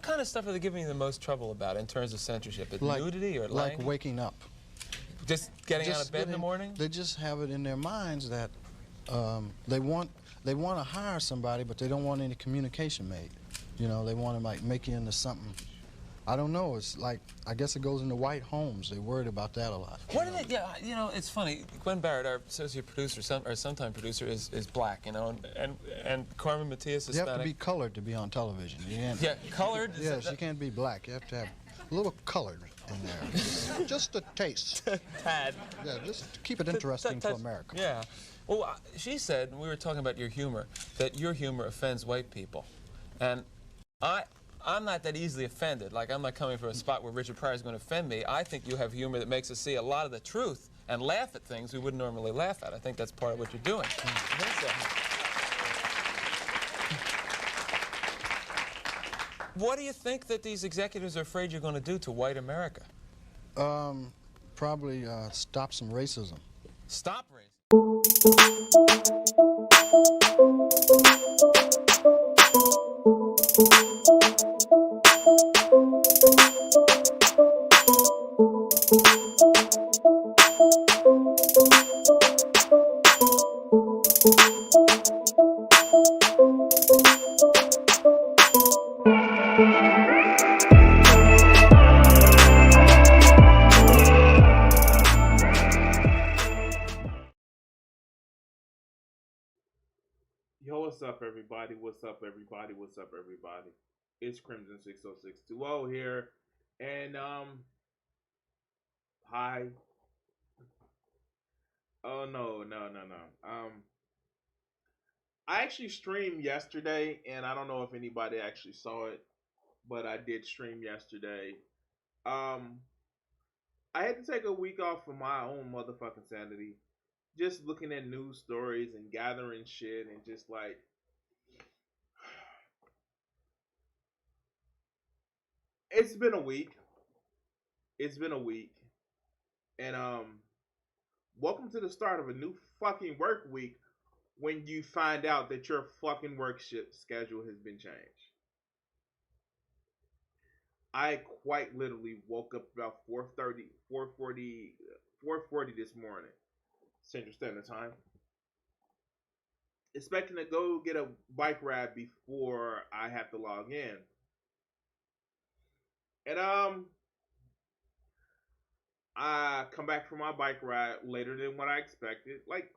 kind of stuff are they giving you the most trouble about in terms of censorship? Nudity or like language? waking up. Just getting out of bed in the morning? They just have it in their minds that they want to hire somebody, but they don't want any communication made. You know, they want to like make you into something. I don't know. It's like, I guess it goes into white homes. They're worried about that a lot. What do they? Yeah, you know, it's funny. Gwen Barrett, our associate producer, or sometime producer, is black. You know, and Carmen Matias is Hispanic. You have to be colored to be on television. You can't, yeah, colored. Yes, you can't be black. You have to have a little colored in there, just a taste. Tad. Yeah, just to keep it interesting for America. Yeah. Well, she said, when we were talking about your humor, that your humor offends white people, and I'm not that easily offended. Like, I'm not coming from a spot where Richard Pryor is going to offend me. I think you have humor that makes us see a lot of the truth and laugh at things we wouldn't normally laugh at. I think that's part of what you're doing. I think so. What do you think that these executives are afraid you're going to do to white America? Probably stop some racism. Stop racism? Yo, what's up, everybody? What's up, everybody? What's up, everybody? It's Crimson 60620 here, and hi. Oh no. I actually streamed yesterday, and I don't know if anybody actually saw it, but I did stream yesterday. I had to take a week off for my own motherfucking sanity. Just looking at news stories and gathering shit and just like, it's been a week. And welcome to the start of a new fucking work week when you find out that your fucking work schedule has been changed. I quite literally woke up about 4:40 this morning, Central Standard Time, expecting to go get a bike ride before I have to log in. And I come back from my bike ride later than what I expected, like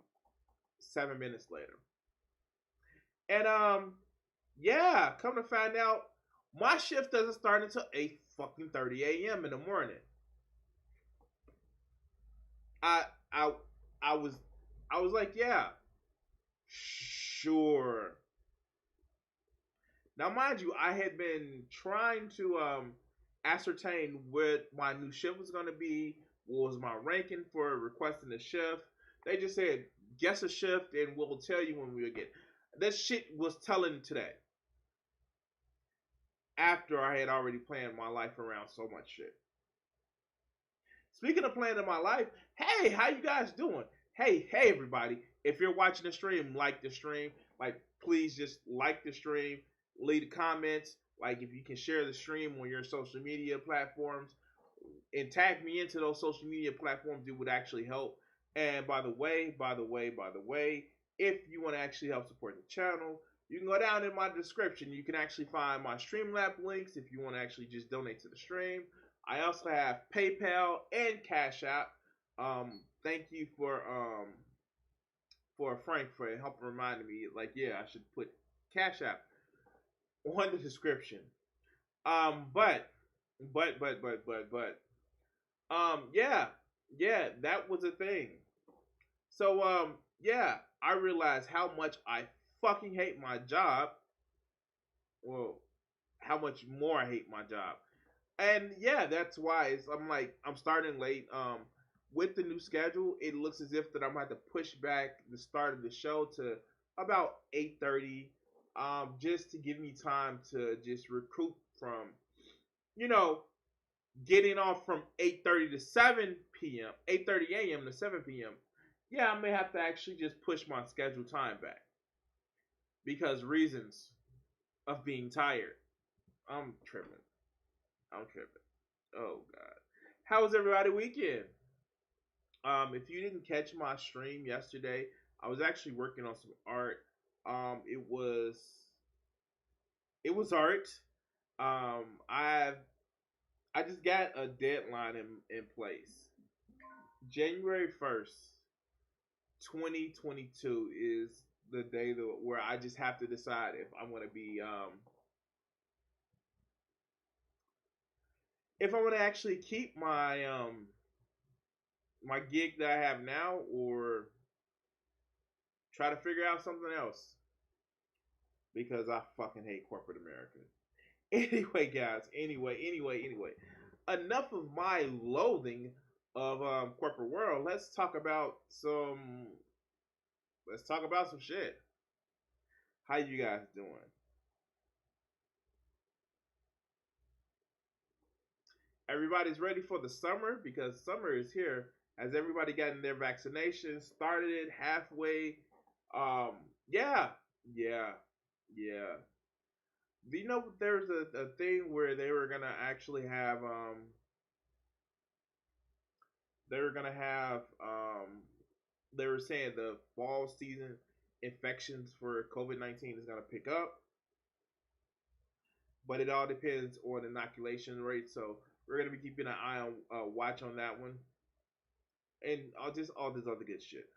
7 minutes later. And yeah, come to find out, my shift doesn't start until 8:30 a.m. in the morning. I was like, yeah, sure. Now, mind you, I had been trying to ascertain what my new shift was going to be, what was my ranking for requesting the shift. They just said, guess a shift and we'll tell you when we will get. That shit was telling today. After I had already planned my life around so much shit. Speaking of planning my life, hey, how you guys doing? Hey, everybody. If you're watching the stream, like the stream. Like, please just like the stream. Leave the comments. Like, if you can share the stream on your social media platforms and tag me into those social media platforms, it would actually help. And by the way, if you want to actually help support the channel, you can go down in my description. You can actually find my Streamlab links if you want to actually just donate to the stream. I also have PayPal and Cash App. Thank you for Frank for helping remind me. Like, yeah, I should put Cash App on the description. But yeah, that was a thing. So yeah, I realized how much I fucking hate my job. Well, how much more I hate my job. And yeah, that's why I'm starting late. With the new schedule, it looks as if that I'm going to have to push back the start of the show to about 8:30, just to give me time to just recoup from, getting off from 8:30 to 7 p.m., 8:30 a.m. to 7 p.m. Yeah, I may have to actually just push my schedule time back because reasons of being tired. I'm tripping. Oh God. How was everybody weekend? If you didn't catch my stream yesterday, I was actually working on some art. It was art. I just got a deadline in place. January 1st, 2022 is the day where I just have to decide if I'm going to be if I'm going to actually keep my my gig that I have now or try to figure out something else because I fucking hate corporate America. Anyway, guys, anyway. Enough of my loathing of corporate world. Let's talk about some shit. How you guys doing? Everybody's ready for the summer because summer is here. Has everybody gotten their vaccinations? Started it halfway? Yeah. Do you know there's a thing where they were gonna actually have they were saying the fall season infections for COVID-19 is gonna pick up, but it all depends on inoculation rate. So we're gonna be keeping an eye on watch on that one, and all this other good shit.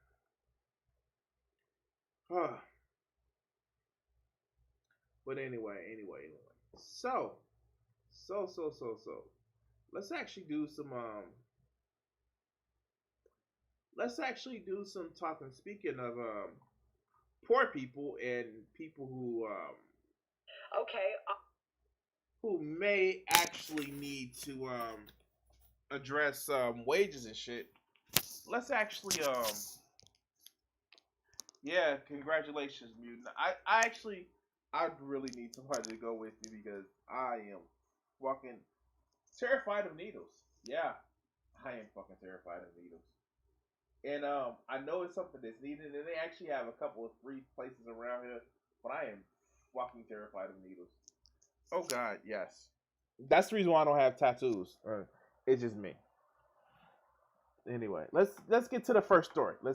But anyway. So. Let's actually do some talking. Speaking of poor people and people who who may actually need to address wages and shit. Let's actually yeah, congratulations, Mutant. I really need somebody to go with me because I am fucking terrified of needles. Yeah, I am fucking terrified of needles. And I know it's something that's needed, and they actually have a couple of free places around here, but I am fucking terrified of needles. Oh God, yes. That's the reason why I don't have tattoos. It's just me. Anyway, let's get to the first story. We're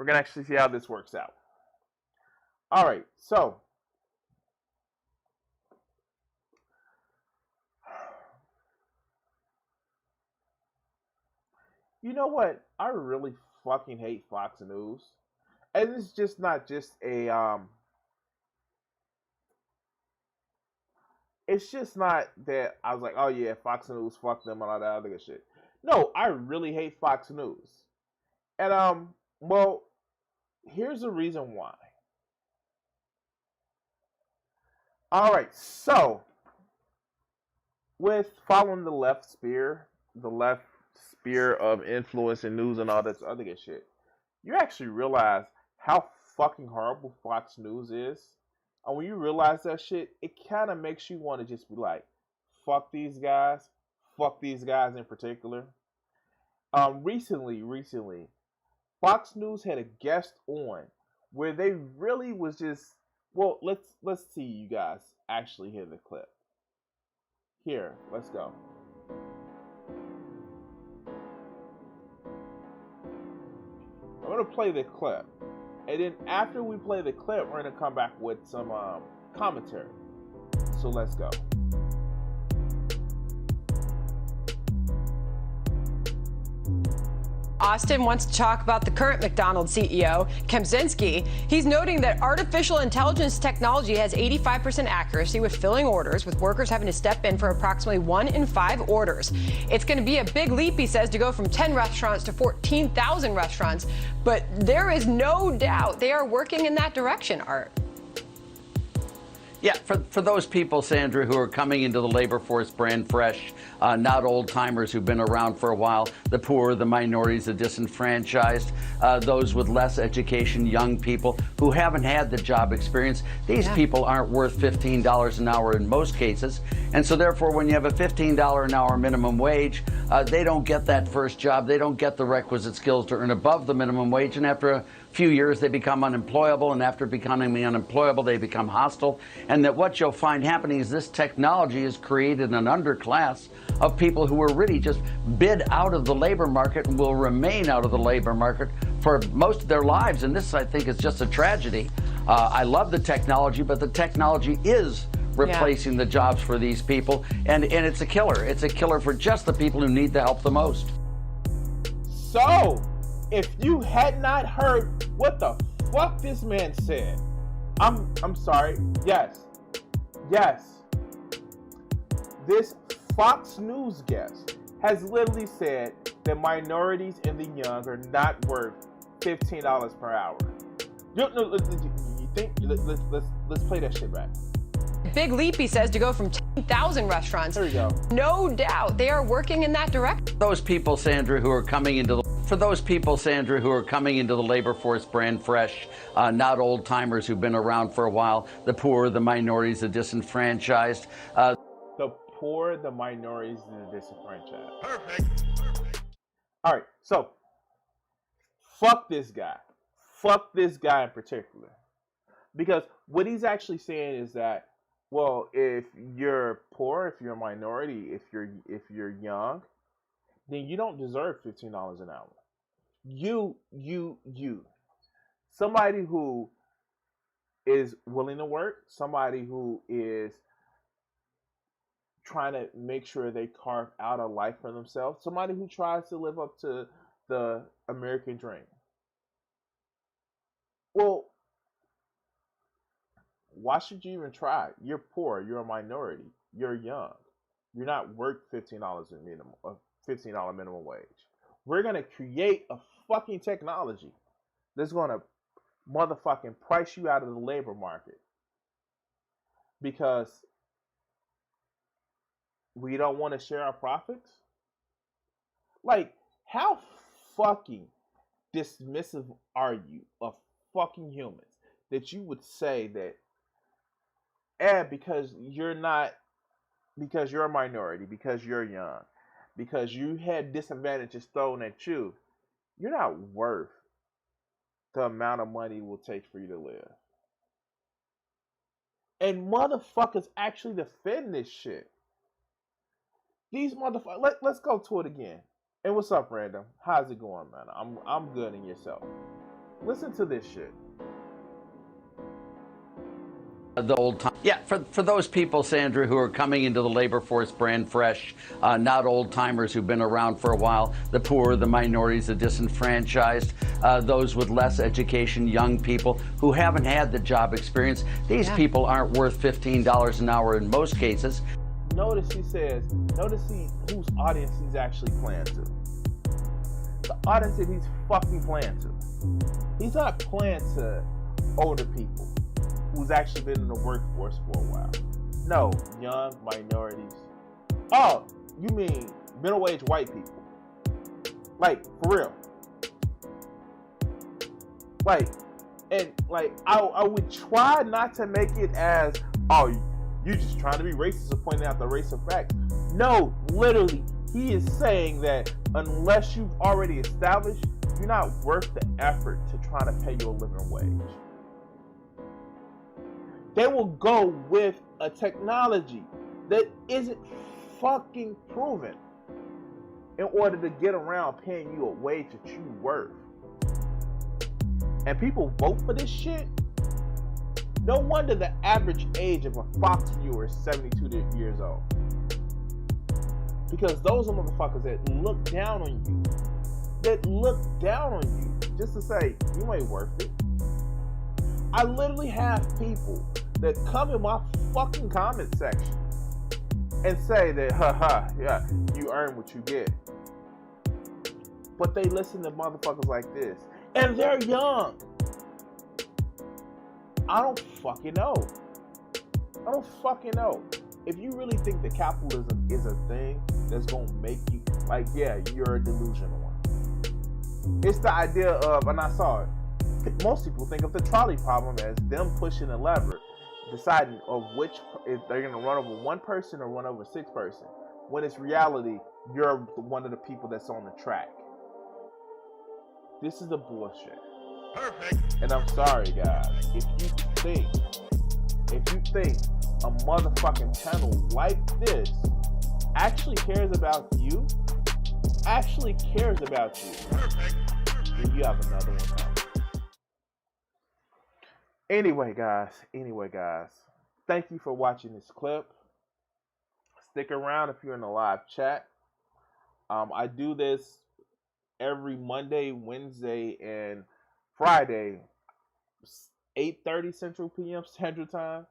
gonna actually see how this works out. All right, so you know what? I really fucking hate Fox News, and it's just not just a It's just not that I was like, oh yeah, Fox News, fuck them, and all that other good shit. No, I really hate Fox News, and well, here's the reason why. All right, so with following the left spear of influence and news and all this other good shit, you actually realize how fucking horrible Fox News is. And when you realize that shit, it kind of makes you want to just be like, fuck these guys in particular. Recently, Fox News had a guest on where they really was just, well, let's see you guys actually hear the clip. Here, let's go. I'm gonna play the clip, and then after we play the clip, we're gonna come back with some commentary. So let's go. Austin wants to talk about the current McDonald's CEO, Kempczynski. He's noting that artificial intelligence technology has 85% accuracy with filling orders, with workers having to step in for approximately 1 in 5 orders. It's going to be a big leap, he says, to go from 10 restaurants to 14,000 restaurants. But there is no doubt they are working in that direction, Art. Yeah, for those people, Sandra, who are coming into the labor force brand fresh, not old-timers who've been around for a while, the poor, the minorities, the disenfranchised, those with less education, young people who haven't had the job experience, these people aren't worth $15 an hour in most cases. And so therefore, when you have a $15 an hour minimum wage, they don't get that first job. They don't get the requisite skills to earn above the minimum wage. And after few years they become unemployable, and after becoming unemployable they become hostile, and that what you'll find happening is this technology has created an underclass of people who are really just bid out of the labor market and will remain out of the labor market for most of their lives. And this, I think, is just a tragedy. I love the technology, but the technology is replacing the jobs for these people, and it's a killer. It's a killer for just the people who need the help the most. So, if you had not heard what the fuck this man said, I'm sorry. Yes. This Fox News guest has literally said that minorities and the young are not worth $15 per hour. You think? Let's play that shit back. Big leap, he says, to go from 10,000 restaurants. There you go. No doubt they are working in that direction. Those people, Sandra, who are coming into the labor force brand fresh, not old timers who've been around for a while, the poor, the minorities, the disenfranchised. The poor, the minorities, and the disenfranchised. Perfect. All right, so fuck this guy. Fuck this guy in particular. Because what he's actually saying is that, well, if you're poor, if you're a minority, if you're young, then you don't deserve $15 an hour. You. Somebody who is willing to work, somebody who is trying to make sure they carve out a life for themselves, somebody who tries to live up to the American dream. Well, why should you even try? You're poor. You're a minority. You're young. You're not worth $15 minimum, $15 minimum wage. We're gonna create a fucking technology that's gonna motherfucking price you out of the labor market because we don't want to share our profits. Like, how fucking dismissive are you of fucking humans that you would say that, because you're a minority, because you're young, because you had disadvantages thrown at you, you're not worth the amount of money it will take for you to live. And motherfuckers actually defend this shit. These motherfuckers. Let's go to it again. And what's up, Random? How's it going, man? I'm good, and yourself. Listen to this shit. The old time. Yeah, for those people, Sandra, who are coming into the labor force brand fresh, not old timers who've been around for a while, the poor, the minorities, the disenfranchised, those with less education, young people who haven't had the job experience. These people aren't worth $15 an hour in most cases. Notice whose audience he's actually playing to. The audience that he's fucking playing to. He's not playing to older people who's actually been in the workforce for a while. No, young minorities. Oh, you mean middle-aged white people. Like, for real. I would try not to make it as, oh, you're just trying to be racist or pointing out the racial fact. No, literally, he is saying that unless you've already established, you're not worth the effort to try to pay you a living wage. They will go with a technology that isn't fucking proven in order to get around paying you a wage that you worth. And people vote for this shit. No wonder the average age of a Fox viewer is 72 years old. Because those are motherfuckers that look down on you. Just to say, you ain't worth it. I literally have people that come in my fucking comment section and say that, yeah, you earn what you get. But they listen to motherfuckers like this. And they're young. I don't fucking know. If you really think that capitalism is a thing that's gonna make you, like, yeah, you're a delusional one. It's the idea of, and I saw it, most people think of the trolley problem as them pushing a lever, deciding of which, if they're gonna run over one person or run over 6 person, when it's reality, you're one of the people that's on the track. This is the bullshit. And I'm sorry, guys. If you think a motherfucking channel like this actually cares about you, then you have another one coming. Anyway, guys. Thank you for watching this clip. Stick around if you're in the live chat. I do this every Monday, Wednesday, and Friday, 8:30 Central PM Standard Time.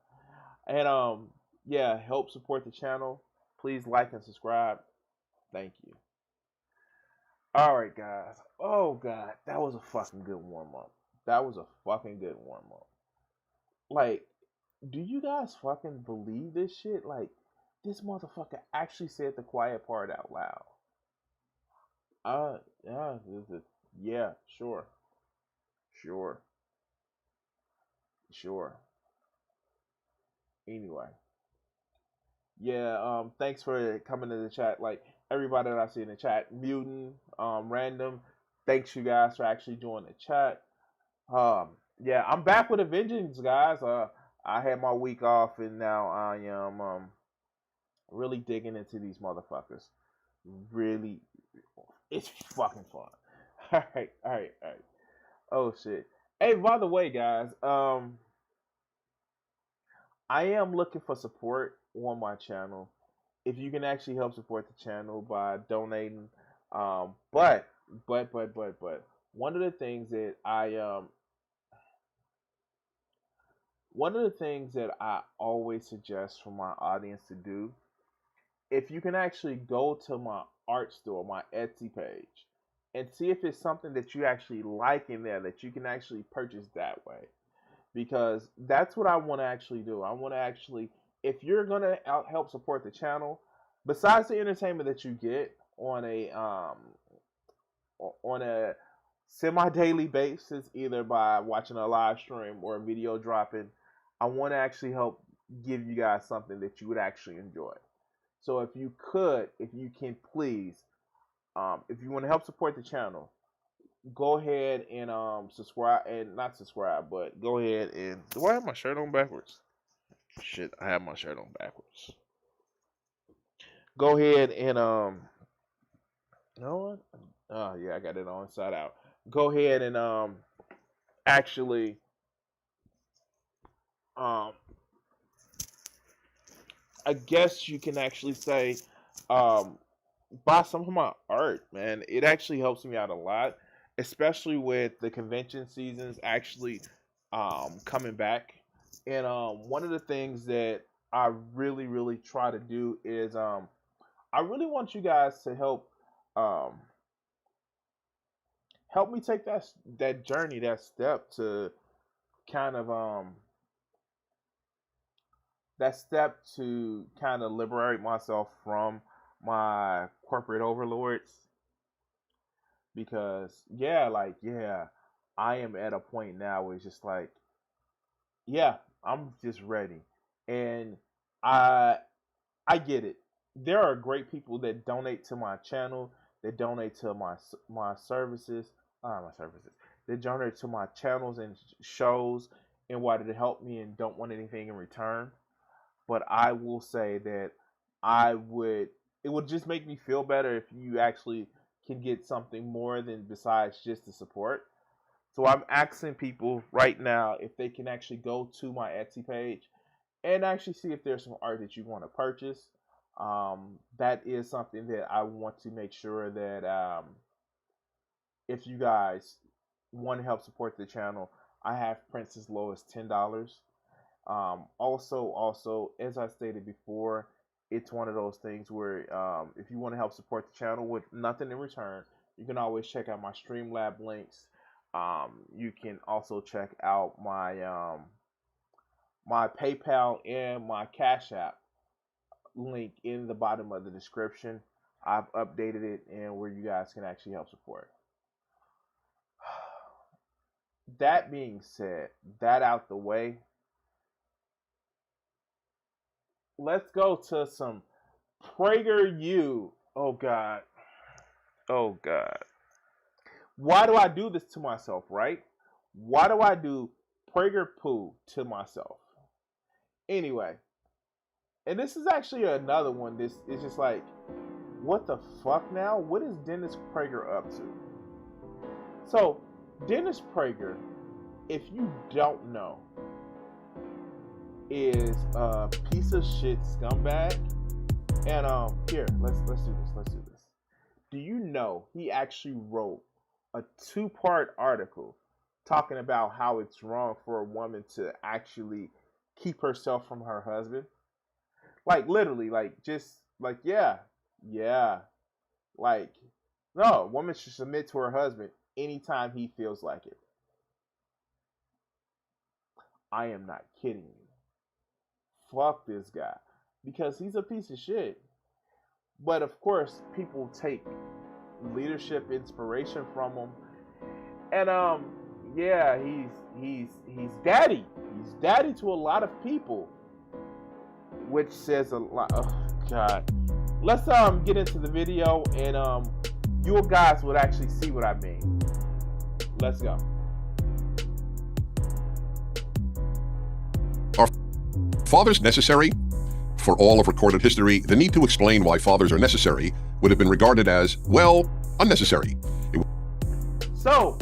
And yeah, help support the channel. Please like and subscribe. Thank you. All right, guys. Oh God, that was a fucking good warm up. Like, do you guys fucking believe this shit? Like, this motherfucker actually said the quiet part out loud. Yeah, sure. Anyway. Yeah, thanks for coming to the chat. Like, everybody that I see in the chat, Mutant, Random, thanks you guys for actually joining the chat. Yeah, I'm back with a vengeance, guys. I had my week off, and now I am really digging into these motherfuckers. Really, it's fucking fun. All right. Oh shit. Hey, by the way, guys, I am looking for support on my channel. If you can actually help support the channel by donating, but one of the things that I always suggest for my audience to do, if you can actually go to my art store, my Etsy page, and see if it's something that you actually like in there that you can actually purchase that way. Because that's what I want to actually do. I want to actually, if you're going to help support the channel, besides the entertainment that you get on a semi-daily basis, either by watching a live stream or a video dropping, I want to actually help give you guys something that you would actually enjoy. So if you can please, if you want to help support the channel, go ahead and subscribe, and not subscribe, but go ahead and, do I have my shirt on backwards? Shit, I have my shirt on backwards. Go ahead and you know what? Oh yeah, I got it on inside out. Go ahead and actually I guess you can actually say buy some of my art, man. It actually helps me out a lot, especially with the convention seasons actually coming back. And one of the things that I really try to do is I really want you guys to help me take that journey, that step to kind of liberate myself from my corporate overlords. Because I am at a point now where it's just like, yeah, I'm just ready. And I get it. There are great people that donate to my channel, that donate to my services, They donate to my channels and shows and wanted to help me and don't want anything in return. But I will say that it would just make me feel better if you actually can get something more than besides just the support. So I'm asking people right now if they can actually go to my Etsy page and actually see if there's some art that you want to purchase. That is something that I want to make sure that if you guys want to help support the channel, I have prints as low as $10. Also, as I stated before, it's one of those things where if you want to help support the channel with nothing in return, you can always check out my Streamlab links. You can also check out my my PayPal and my Cash App link in the bottom of the description. I've updated it and where you guys can actually help support. That being said, that out the way, let's go to some Prager Poo. Oh God. Why do I do this to myself, right? Why do I do Prager Poo to myself? Anyway, and this is actually another one. This is just like, what the fuck now? What is Dennis Prager up to? So, Dennis Prager, if you don't know, is a piece of shit scumbag. And here, let's do this. Do you know he actually wrote a 2-part article talking about how it's wrong for a woman to actually keep herself from her husband? Like, literally, like, just, like, yeah. Like, no, a woman should submit to her husband anytime he feels like it. I am not kidding you. Fuck this guy. Because he's a piece of shit. But, of course, people take leadership inspiration from him. And, yeah, he's daddy. He's daddy to a lot of people. Which says a lot. Oh, God. Let's get into the video, and you guys would actually see what I mean. Let's go. Are fathers necessary? For all of recorded history, the need to explain why fathers are necessary would have been regarded as, well, unnecessary. So,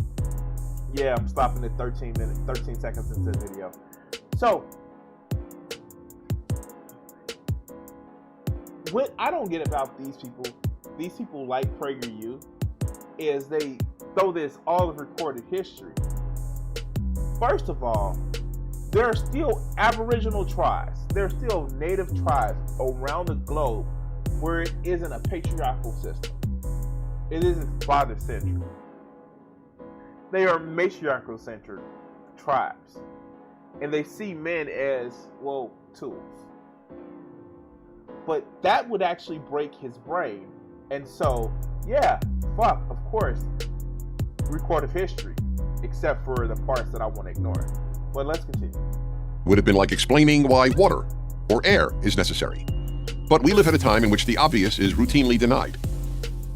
yeah, I'm stopping at 13 seconds into the video. So, what I don't get about these people like PragerU, is they throw this all of recorded history. First of all, there are still Aboriginal tribes, there are still Native tribes around the globe where it isn't a patriarchal system. It isn't father-centered. They are matriarchal-centered tribes. And they see men as, well, tools. But that would actually break his brain. And so, yeah, fuck, of course, recorded history, except for the parts that I want to ignore. But let's continue. Would have been like explaining why water or air is necessary. But we live at a time in which the obvious is routinely denied.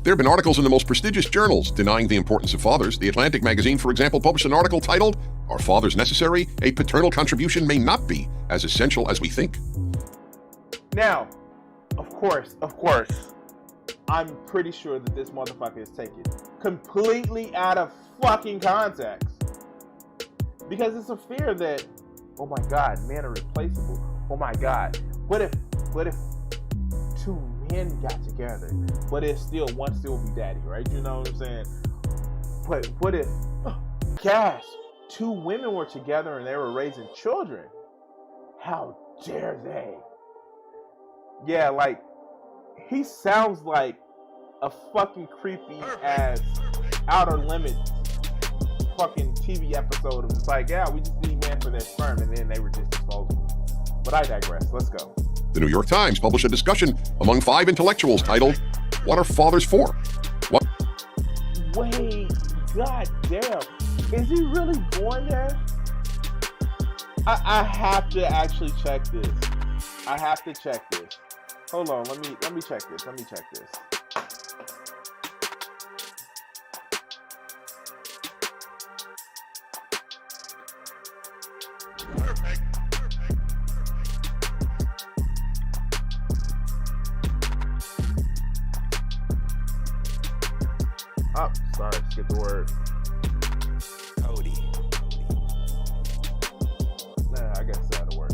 There have been articles in the most prestigious journals denying the importance of fathers. The Atlantic magazine, for example, published an article titled, "Are Fathers Necessary? A Paternal Contribution May Not Be as Essential as We Think." Now, of course, I'm pretty sure that this motherfucker is taken completely out of fucking context. Because it's a fear that, oh my God, men are replaceable. Oh my God, what if two men got together, but it's still one still be daddy, right? You know what I'm saying? But what if, Cash, 2 women were together and they were raising children? How dare they? Yeah, like, he sounds like a fucking creepy ass Outer Limits fucking TV episode of it's like, yeah, we just need men for their sperm, and then they were just disposable. But I digress. Let's go. The New York Times published a discussion among 5 intellectuals titled, "What Are Fathers For?" What? Wait, god damn. Is he really going there? I have to actually check this. I have to check this. Hold on, let me check this. Let me check this. Oh, sorry, skip the word. Cody. Nah, I guess that'll work.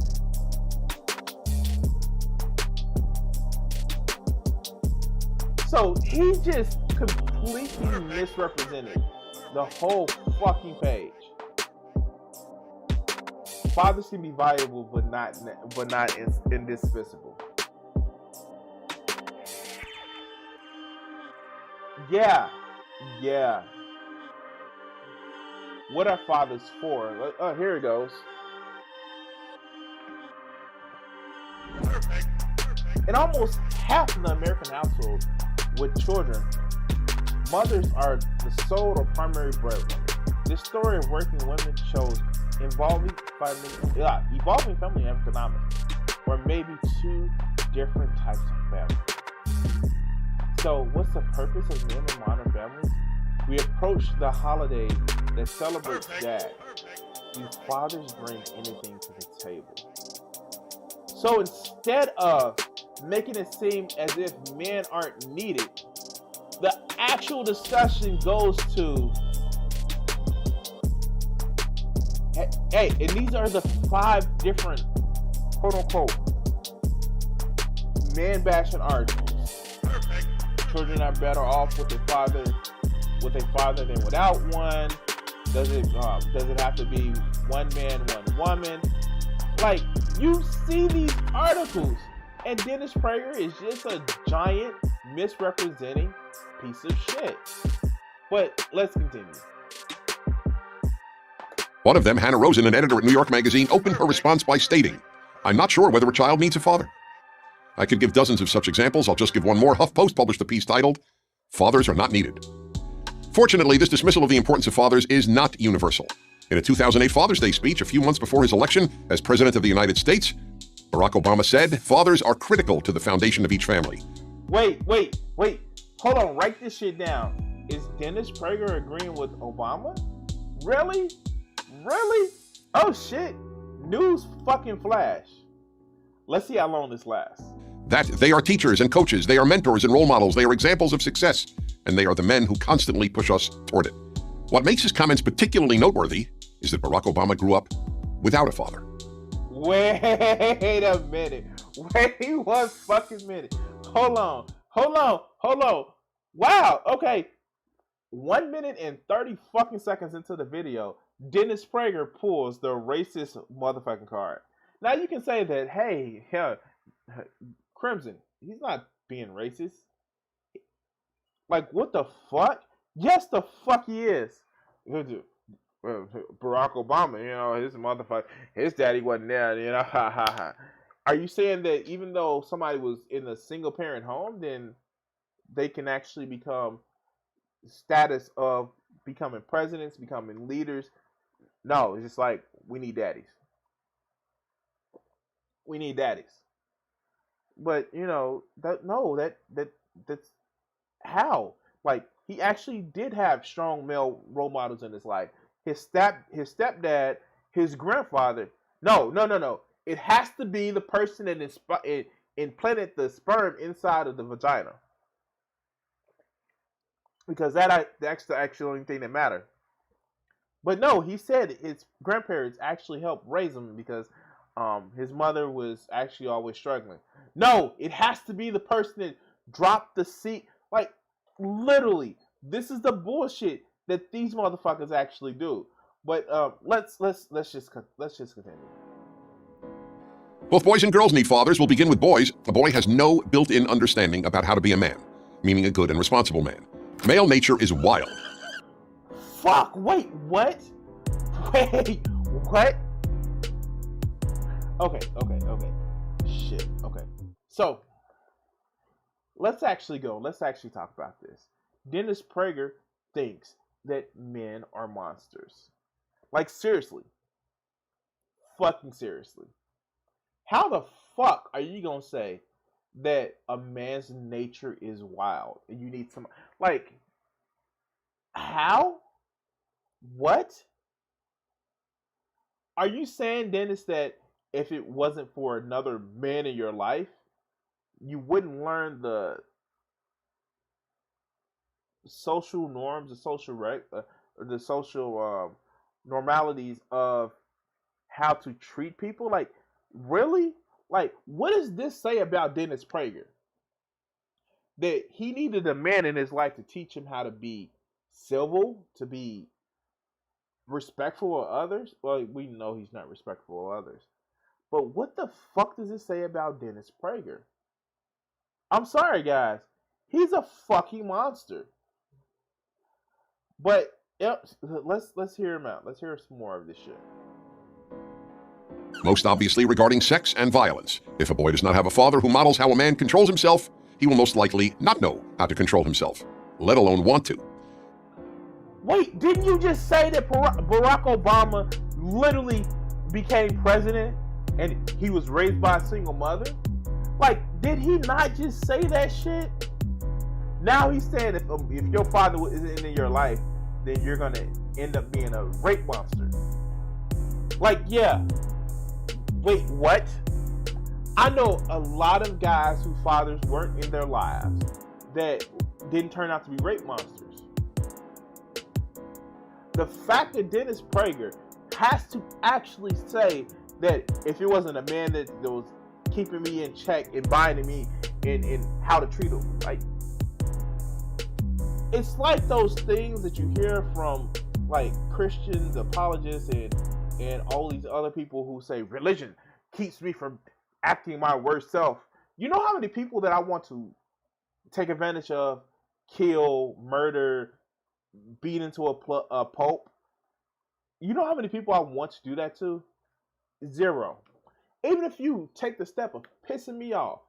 So he just completely misrepresented the whole fucking page. Fathers can be valuable, but not indispensable. Yeah. What are fathers for? Oh, here it goes. In almost half of the American households with children, mothers are the sole or primary breadwinner. This story of working women shows evolving family economics, or maybe 2 different types of families. So what's the purpose of men in modern families? We approach the holiday that celebrates dad, do fathers bring anything to the table? So instead of making it seem as if men aren't needed, the actual discussion goes to, hey, and these are the 5 different quote unquote man bashing articles. Children are better off with a father than without one. Does it have to be one man, one woman? Like, you see these articles, and Dennis Prager is just a giant misrepresenting piece of shit. But let's continue. One of them, Hannah Rosen, an editor at New York Magazine, opened her response by stating, "I'm not sure whether a child needs a father." I could give dozens of such examples. I'll just give one more. HuffPost published a piece titled, "Fathers Are Not Needed." Fortunately, this dismissal of the importance of fathers is not universal. In a 2008 Father's Day speech a few months before his election as President of the United States, Barack Obama said, "Fathers are critical to the foundation of each family." Wait. Hold on, write this shit down. Is Dennis Prager agreeing with Obama? Really? Oh shit. News fucking flash. Let's see how long this lasts. That they are teachers and coaches, they are mentors and role models, they are examples of success, and they are the men who constantly push us toward it. What makes his comments particularly noteworthy is that Barack Obama grew up without a father. Wait a minute. Wait 1 fucking minute. Hold on. Wow, okay. 1 minute and 30 fucking seconds into the video, Dennis Prager pulls the racist motherfucking card. Now you can say that, hey, Crimson, he's not being racist. Like, what the fuck? Yes, the fuck he is. Barack Obama, his motherfucker, his daddy wasn't there, Are you saying that even though somebody was in a single parent home, then they can actually become status of becoming presidents, becoming leaders? No, it's just like, we need daddies. But that's how. Like, he actually did have strong male role models in his life. His stepdad, his grandfather. No. It has to be the person that implanted the sperm inside of the vagina, because that's the actual only thing that matters. But no, he said his grandparents actually helped raise him because his mother was actually always struggling. No, it has to be the person that dropped the seed. Like, literally, this is the bullshit that these motherfuckers actually do. But let's just continue. Both boys and girls need fathers. We'll begin with boys. A boy has no built-in understanding about how to be a man, meaning a good and responsible man. Male nature is wild. Fuck, wait, what? Wait, what? Okay. Shit, okay. So, let's actually talk about this. Dennis Prager thinks that men are monsters. Like, seriously. Fucking seriously. How the fuck are you gonna say that a man's nature is wild and you need some, like, how? What? Are you saying, Dennis, that if it wasn't for another man in your life, you wouldn't learn the social norms, the social normalities of how to treat people? Like, really? Like, what does this say about Dennis Prager? That he needed a man in his life to teach him how to be civil, to be respectful of others? Well, we know he's not respectful of others. But what the fuck does it say about Dennis Prager? I'm sorry, guys. He's a fucking monster. But let's hear him out. Let's hear some more of this shit. Most obviously regarding sex and violence. If a boy does not have a father who models how a man controls himself, he will most likely not know how to control himself, let alone want to. Wait, didn't you just say that Barack Obama literally became president and he was raised by a single mother? Like, did he not just say that shit? Now he's saying if your father isn't in your life, then you're gonna end up being a rape monster. Like, yeah. Wait, what? I know a lot of guys whose fathers weren't in their lives that didn't turn out to be rape monsters. The fact that Dennis Prager has to actually say that if it wasn't a man that was keeping me in check and binding me in how to treat him, like, it's like those things that you hear from like Christians, apologists, and all these other people who say religion keeps me from acting my worst self. You know how many people that I want to take advantage of, kill, murder, beat into a pulp? You know how many people I want to do that to? Zero. Even if you take the step of pissing me off,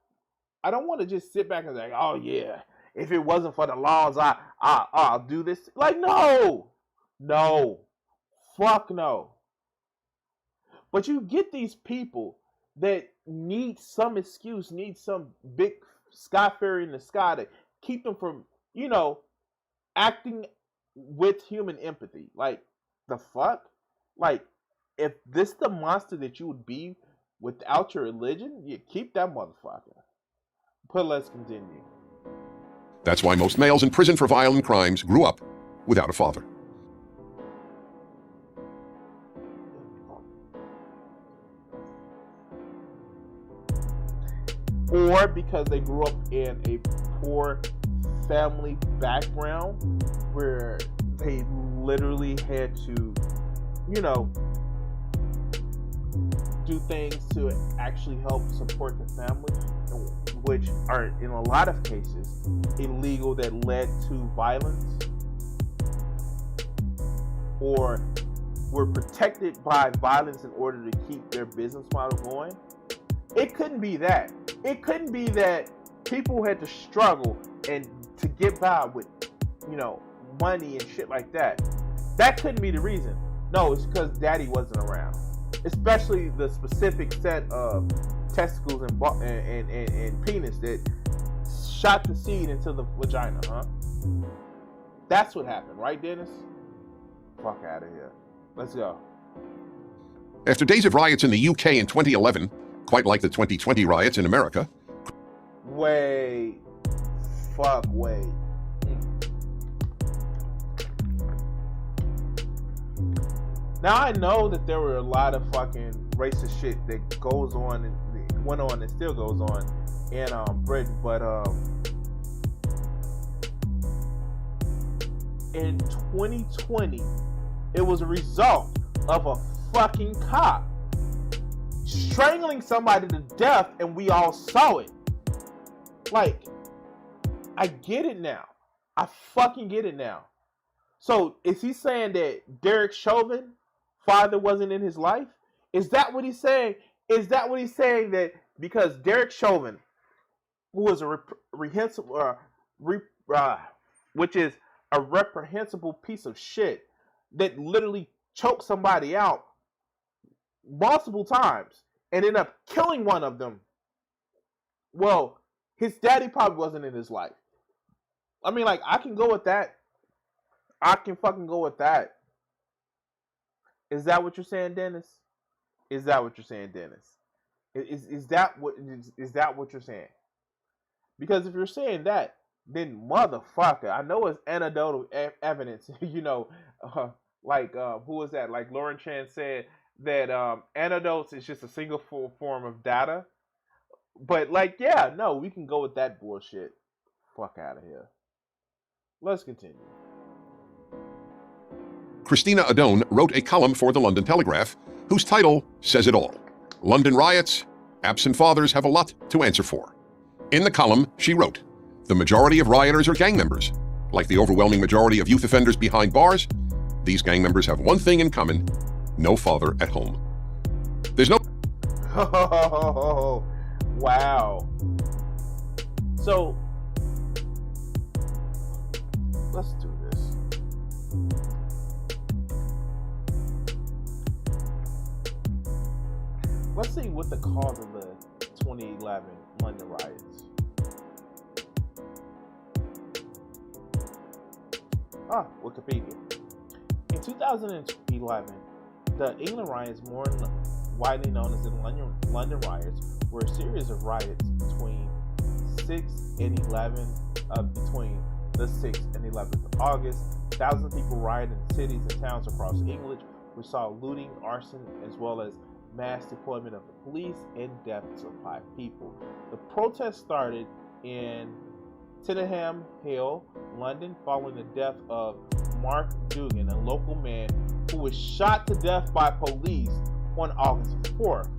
I don't want to just sit back and say, oh yeah, if it wasn't for the laws, I'll do this. Like, no. Fuck no. But you get these people that need some excuse, need some big sky fairy in the sky to keep them from, acting with human empathy. Like, the fuck? Like, if this the monster that you would be without your religion, you keep that motherfucker. But let's continue. That's why most males in prison for violent crimes grew up without a father. Or because they grew up in a poor family background where they literally had to, do things to actually help support the family, which are in a lot of cases illegal, that led to violence, or were protected by violence in order to keep their business model going. It couldn't be that. It couldn't be that people had to struggle and to get by with, money and shit like that. That couldn't be the reason. No, it's because daddy wasn't around. Especially the specific set of testicles and penis that shot the seed into the vagina, huh? That's what happened, right, Dennis? Fuck out of here. Let's go. After days of riots in the UK in 2011, quite like the 2020 riots in America. Wait. Now I know that there were a lot of fucking racist shit that goes on and went on and still goes on in Britain, but in 2020, it was a result of a fucking cop strangling somebody to death, and we all saw it. Like, I get it now. I fucking get it now. So, is he saying that Derek Chauvin father wasn't in his life? Is that what he's saying? Is that what he's saying, that because Derek Chauvin, who was a which is a reprehensible piece of shit that literally choked somebody out multiple times and ended up killing one of them, well, his daddy probably wasn't in his life. I mean, like, I can go with that. I can fucking go with that. Is that what you're saying, Dennis? Is that what you're saying, Dennis? Is that what you're saying? Because if you're saying that, then motherfucker, I know it's anecdotal evidence. Who was that? Like Lauren Chan said that anecdotes is just a single form of data. But like, yeah, no, we can go with that bullshit. Fuck out of here. Let's continue. Christina Adone wrote a column for the London Telegraph whose title says it all. London riots, absent fathers have a lot to answer for. In the column, she wrote, the majority of rioters are gang members. Like the overwhelming majority of youth offenders behind bars, these gang members have one thing in common: no father at home. There's no... Oh, wow. So, let's do this. Let's see what the cause of the 2011 London riots. Wikipedia. In 2011, the England riots, more widely known as the London riots, were a series of riots between between the 6th and 11th of August. Thousands of people rioted in cities and towns across England. We saw looting, arson, as well as mass deployment of the police and deaths of 5 people. The protest started in Tottenham Hill, London, following the death of Mark Dugan, a local man who was shot to death by police on August 4th.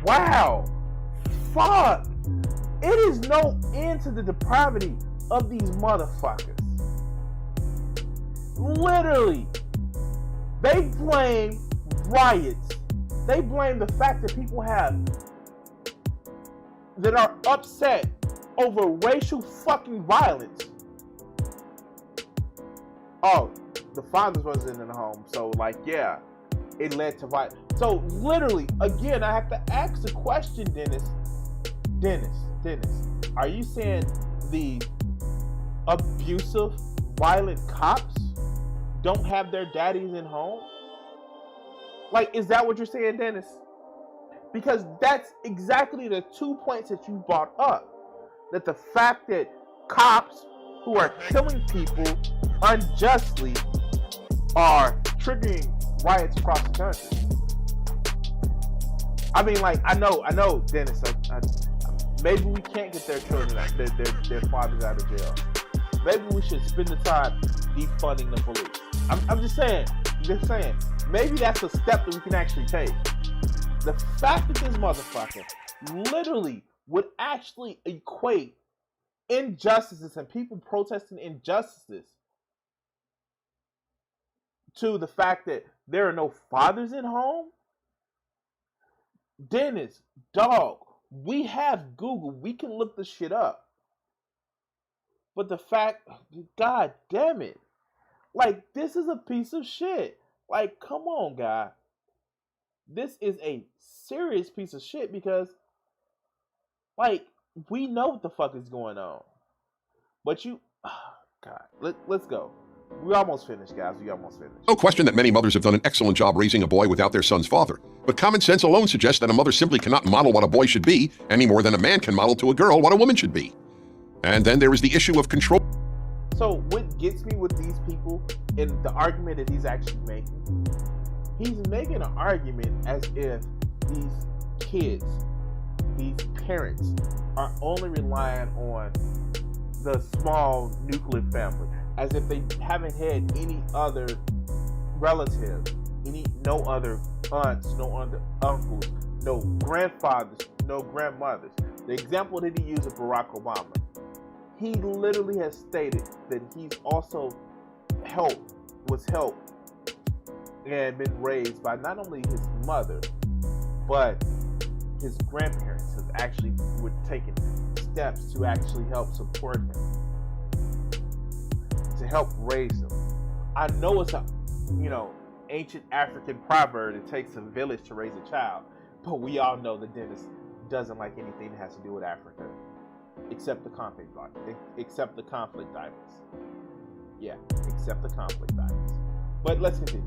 Wow! Fuck! It is no end to the depravity of these motherfuckers. Literally, they blame riots. They blame the fact that people that are upset over racial fucking violence. Oh, the fathers wasn't in the home, so yeah, it led to violence. So literally, again, I have to ask the question, Dennis, are you saying the abusive, violent cops don't have their daddies in home? Is that what you're saying, Dennis? Because that's exactly the 2 points that you brought up. That the fact that cops who are killing people unjustly are triggering riots across the country. I mean, I know, Dennis. Maybe we can't get their children, their fathers out of jail. Maybe we should spend the time defunding the police. I'm just saying. Maybe that's a step that we can actually take. The fact that this motherfucker literally would actually equate injustices and people protesting injustices to the fact that there are no fathers in home. Dennis, dog, we have Google. We can look this shit up. But the fact, God damn it. This is a piece of shit. Come on, guy. This is a serious piece of shit because, we know what the fuck is going on. But God, let's go. We almost finished, guys. We almost finished. No question that many mothers have done an excellent job raising a boy without their son's father. But common sense alone suggests that a mother simply cannot model what a boy should be any more than a man can model to a girl what a woman should be. And then there is the issue of control. So what gets me with these people and the argument that he's actually making an argument as if these kids, these parents, are only relying on the small nuclear family, as if they haven't had any other relatives, no other aunts, no other uncles, no grandfathers, no grandmothers. The example that he used of Barack Obama, he literally has stated that he's also was helped and been raised by not only his mother, but his grandparents have actually were taking steps to actually help support him, to help raise him. I know it's a, ancient African proverb, it takes a village to raise a child, but we all know that Dennis doesn't like anything that has to do with Africa, except the conflict diamonds. Yeah, except the conflict diamonds. But let's continue.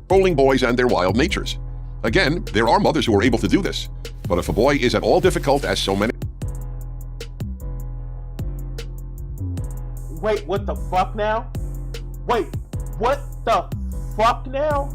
Controlling boys and their wild natures. Again, there are mothers who are able to do this. But if a boy is at all difficult, as so many... Wait, what the fuck now? Wait, what the fuck now?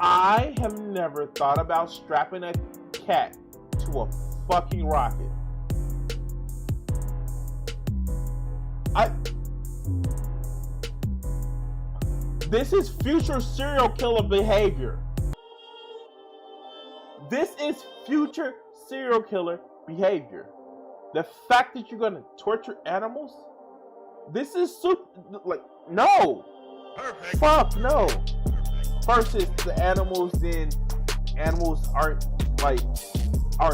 I have never thought about strapping a cat to a fucking rocket. This is future serial killer behavior. This is future serial killer behavior. The fact that you're gonna torture animals, this is no. Perfect. Fuck no. First is the animals, then animals are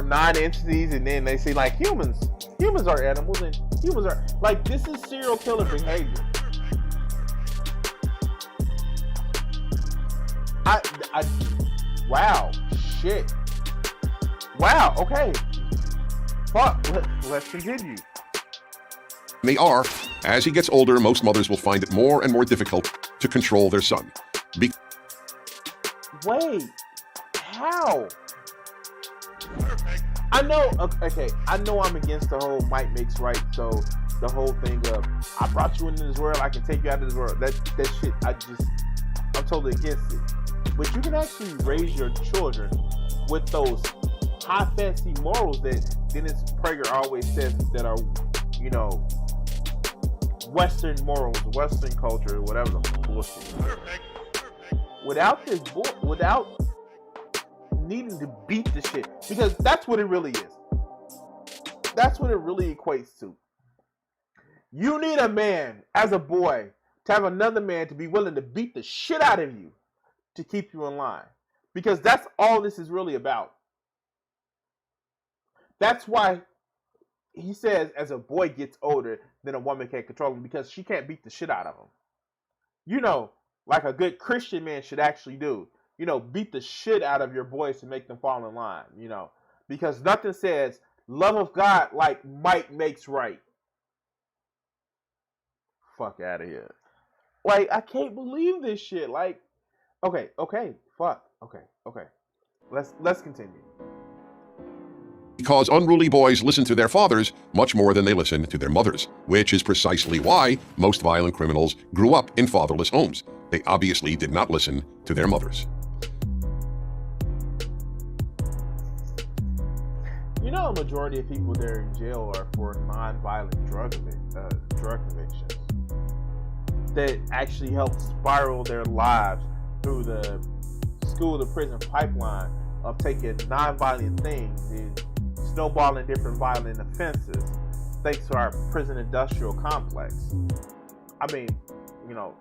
non-entities, and then they say humans are animals, and Humans are like, this is serial killer behavior. Wow, shit. Wow, okay. Fuck, let's continue. They are. As he gets older, most mothers will find it more and more difficult to control their son. Wait, how? I know, okay, I know I'm against the whole might makes right, so the whole thing of, I brought you into this world, I can take you out of this world, that shit, I'm totally against it. But you can actually raise your children with those high fancy morals that Dennis Prager always says that are, you know, Western morals, Western culture, whatever the bullshit. Without needing to beat the shit, because that's what it really is. That's what it really equates to. You need a man as a boy to have another man to be willing to beat the shit out of you to keep you in line, because that's all this is really about. That's why he says as a boy gets older, then a woman can't control him, because she can't beat the shit out of him. You know, like a good Christian man should actually do. You know, beat the shit out of your boys to make them fall in line, you know. Because nothing says love of God like might makes right. Fuck out of here. Like, I can't believe this shit. Like, okay, fuck. Okay. Let's continue. Because unruly boys listen to their fathers much more than they listen to their mothers, which is precisely why most violent criminals grew up in fatherless homes. They obviously did not listen to their mothers. You know, a majority of people there in jail are for non-violent drug convictions that actually help spiral their lives through the school to prison pipeline of taking non-violent things and snowballing different violent offenses thanks to our prison industrial complex. I mean, you know,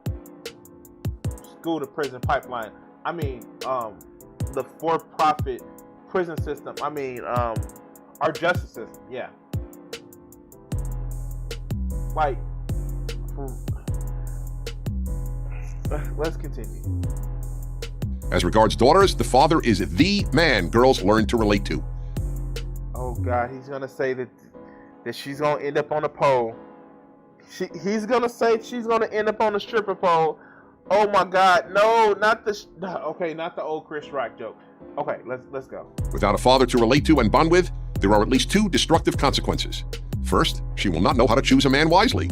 school to prison pipeline. I mean, the for-profit prison system. I mean, our justice system. Yeah. Like, let's continue. As regards daughters, the father is the man girls learn to relate to. Oh God, he's gonna say that she's gonna end up on a pole. He's gonna say she's gonna end up on a stripper pole. Oh my God, no, not the old Chris Rock joke. Okay, let's go. Without a father to relate to and bond with, there are at least two destructive consequences. First, she will not know how to choose a man wisely.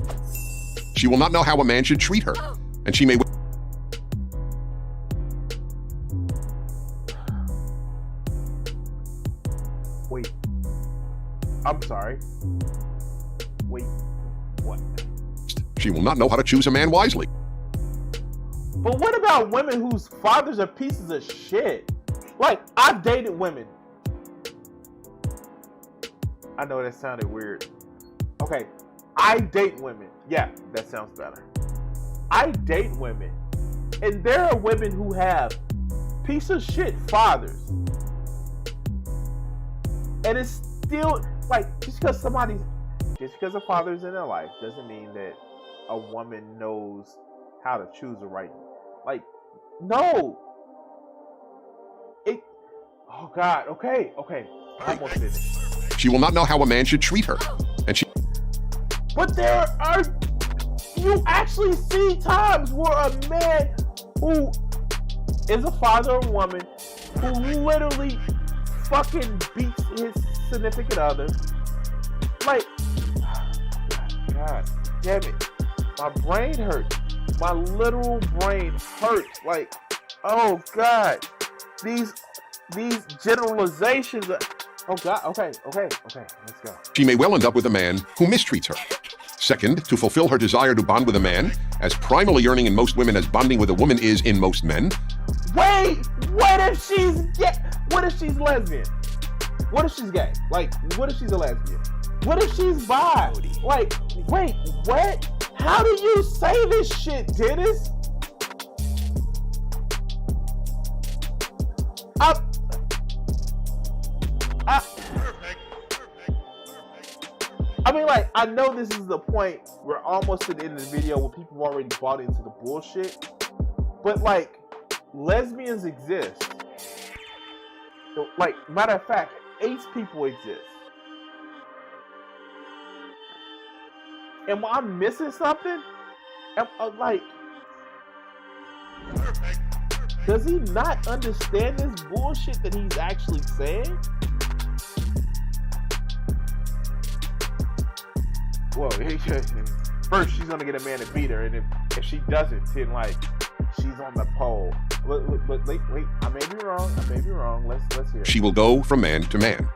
She will not know how a man should treat her, and she may... Wait. I'm sorry. Wait. What? She will not know how to choose a man wisely. But what about women whose fathers are pieces of shit? Like, I've dated women. I know that sounded weird. Okay, I date women. Yeah, that sounds better. I date women. And there are women who have piece of shit fathers. And it's still, like, just because a father's in their life doesn't mean that a woman knows how to choose a right. Like, no. Oh God, okay. Almost finished. She will not know how a man should treat her. But you actually see times where a man who is a father or woman who literally fucking beats his significant other. Like, God damn it. My brain hurts. My literal brain hurts. Like, oh God. These generalizations are, oh God, okay, let's go. She may well end up with a man who mistreats her. Second, to fulfill her desire to bond with a man, as primarily yearning in most women as bonding with a woman is in most men. Wait, what if she's gay? What if she's lesbian? What if she's gay? Like, what if she's a lesbian? What if she's bi? Like, wait, what? How do you say this shit, Dennis? I mean, like, I know this is the point. We're almost to the end of the video where people have already bought into the bullshit. But, like, lesbians exist. Like, matter of fact, ace people exist. Am I missing something? Like, does he not understand this bullshit that he's actually saying? Well, first she's gonna get a man to beat her, and if she doesn't, then like she's on the pole. But wait, I may be wrong. Let's hear it. She will go from man to man.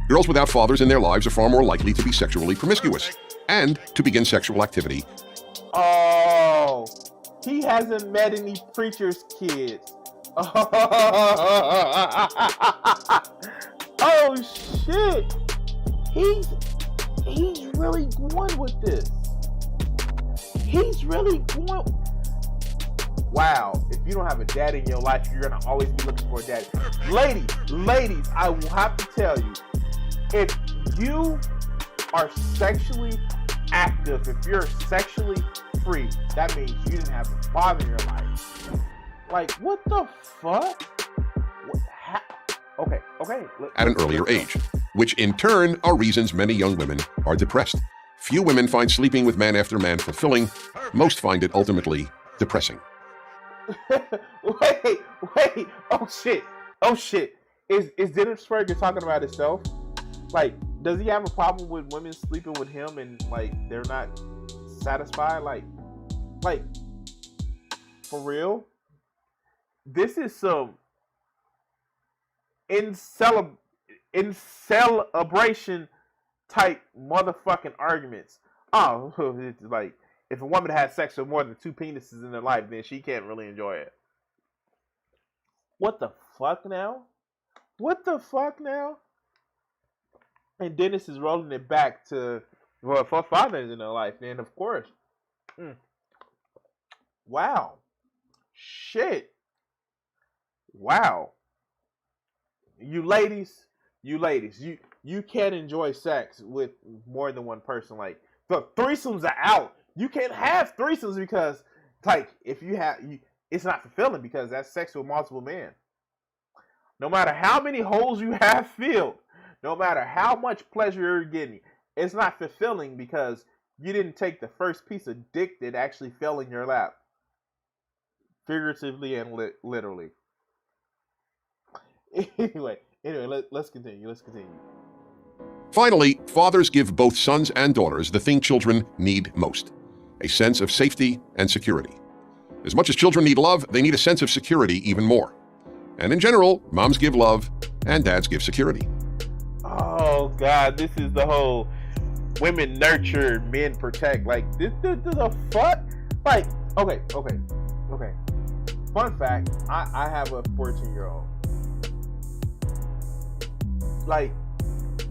Girls without fathers in their lives are far more likely to be sexually promiscuous and to begin sexual activity. Oh, he hasn't met any preacher's kids. Oh shit, he's really going with this. He's really going. Wow, if you don't have a dad in your life, you're gonna always be looking for a daddy. Ladies, I will have to tell you, if you are sexually active, if you're sexually free, that means you didn't have a father in your life. Like, what the fuck? Okay. At an earlier age, which in turn are reasons many young women are depressed. Few women find sleeping with man after man fulfilling. Most find it ultimately depressing. Wait. Oh shit. Is Dennis Prager talking about himself? Like, does he have a problem with women sleeping with him and like they're not satisfied? Like for real? This is some in celebration type motherfucking arguments. Oh, it's like if a woman has sex with more than 2 penises in her life, then she can't really enjoy it. What the fuck now? And Dennis is rolling it back to, well, for fathers in her life, then of course. Wow. Shit. Wow. You ladies, you can't enjoy sex with more than one person. Like, the threesomes are out. You can't have threesomes because, like, if you have, it's not fulfilling because that's sex with multiple men. No matter how many holes you have filled, no matter how much pleasure you're getting, it's not fulfilling because you didn't take the first piece of dick that actually fell in your lap. Figuratively and literally. Anyway, let's continue. Finally, fathers give both sons and daughters the thing children need most: a sense of safety and security. As much as children need love, they need a sense of security even more. And in general, moms give love and dads give security. Oh God, this is the whole women nurture, men protect. Like, this the fuck? Like, okay. Fun fact, I have a 14-year-old. Like,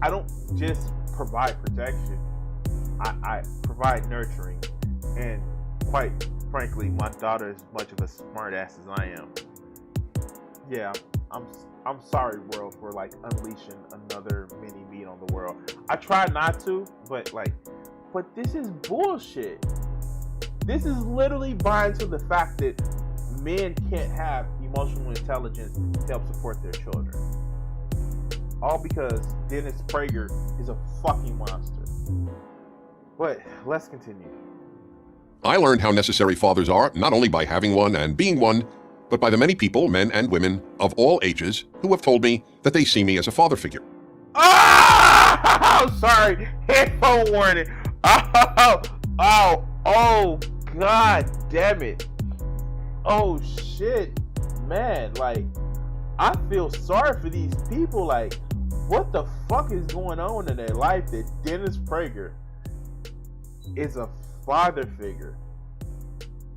I don't just provide protection. I provide nurturing. And quite frankly, my daughter is as much of a smart ass as I am. Yeah, I'm sorry, world, for like unleashing another mini me on the world. I try not to, but this is bullshit. This is literally buying to the fact that men can't have emotional intelligence to help support their children. All because Dennis Prager is a fucking monster. But let's continue. I learned how necessary fathers are, not only by having one and being one, but by the many people, men and women, of all ages, who have told me that they see me as a father figure. Oh, sorry. Headphone warning. Oh, God damn it. Oh, shit. Man, like, I feel sorry for these people. Like, what the fuck is going on in their life that Dennis Prager is a father figure?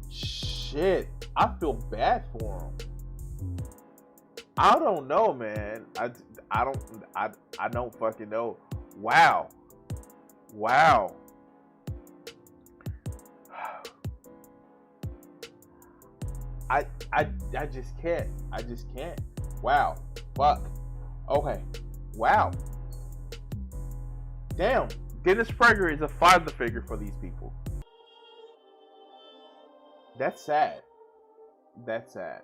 Shit. I feel bad for him. I don't know, man. I don't fucking know. Wow. I just can't. Wow. Fuck. Okay. Wow. Damn. Dennis Prager is a father figure for these people. That's sad. That's sad.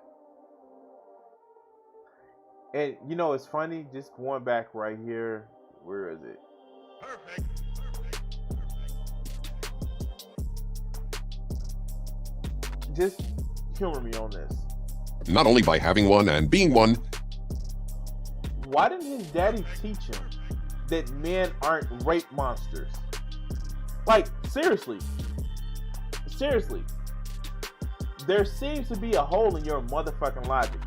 And you know, it's funny, just going back right here. Where is it? Perfect. Just humor me on this. Not only by having one and being one, why didn't his daddy teach him that men aren't rape monsters? Like, seriously. Seriously. There seems to be a hole in your motherfucking logic.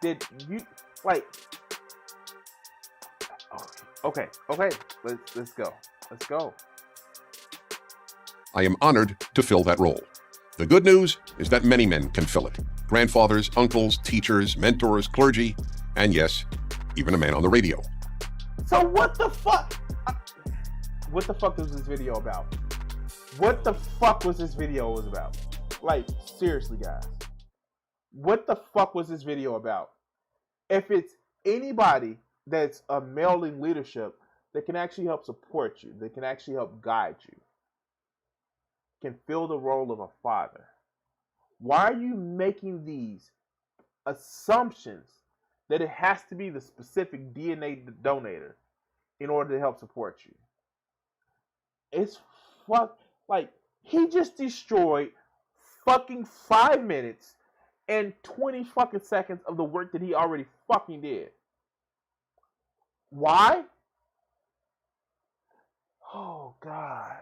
Did you, like, okay, let's go. Let's go. I am honored to fill that role. The good news is that many men can fill it. Grandfathers, uncles, teachers, mentors, clergy, and yes, even a man on the radio. So what the fuck? What the fuck was this video about? What the fuck was this video about? Like, seriously, guys. What the fuck was this video about? If it's anybody that's a male in leadership that can actually help support you, that can actually help guide you, can fill the role of a father, why are you making these assumptions that it has to be the specific DNA donator in order to help support you? It's like, he just destroyed fucking 5 minutes and 20 fucking seconds of the work that he already fucking did. Why? Oh, God.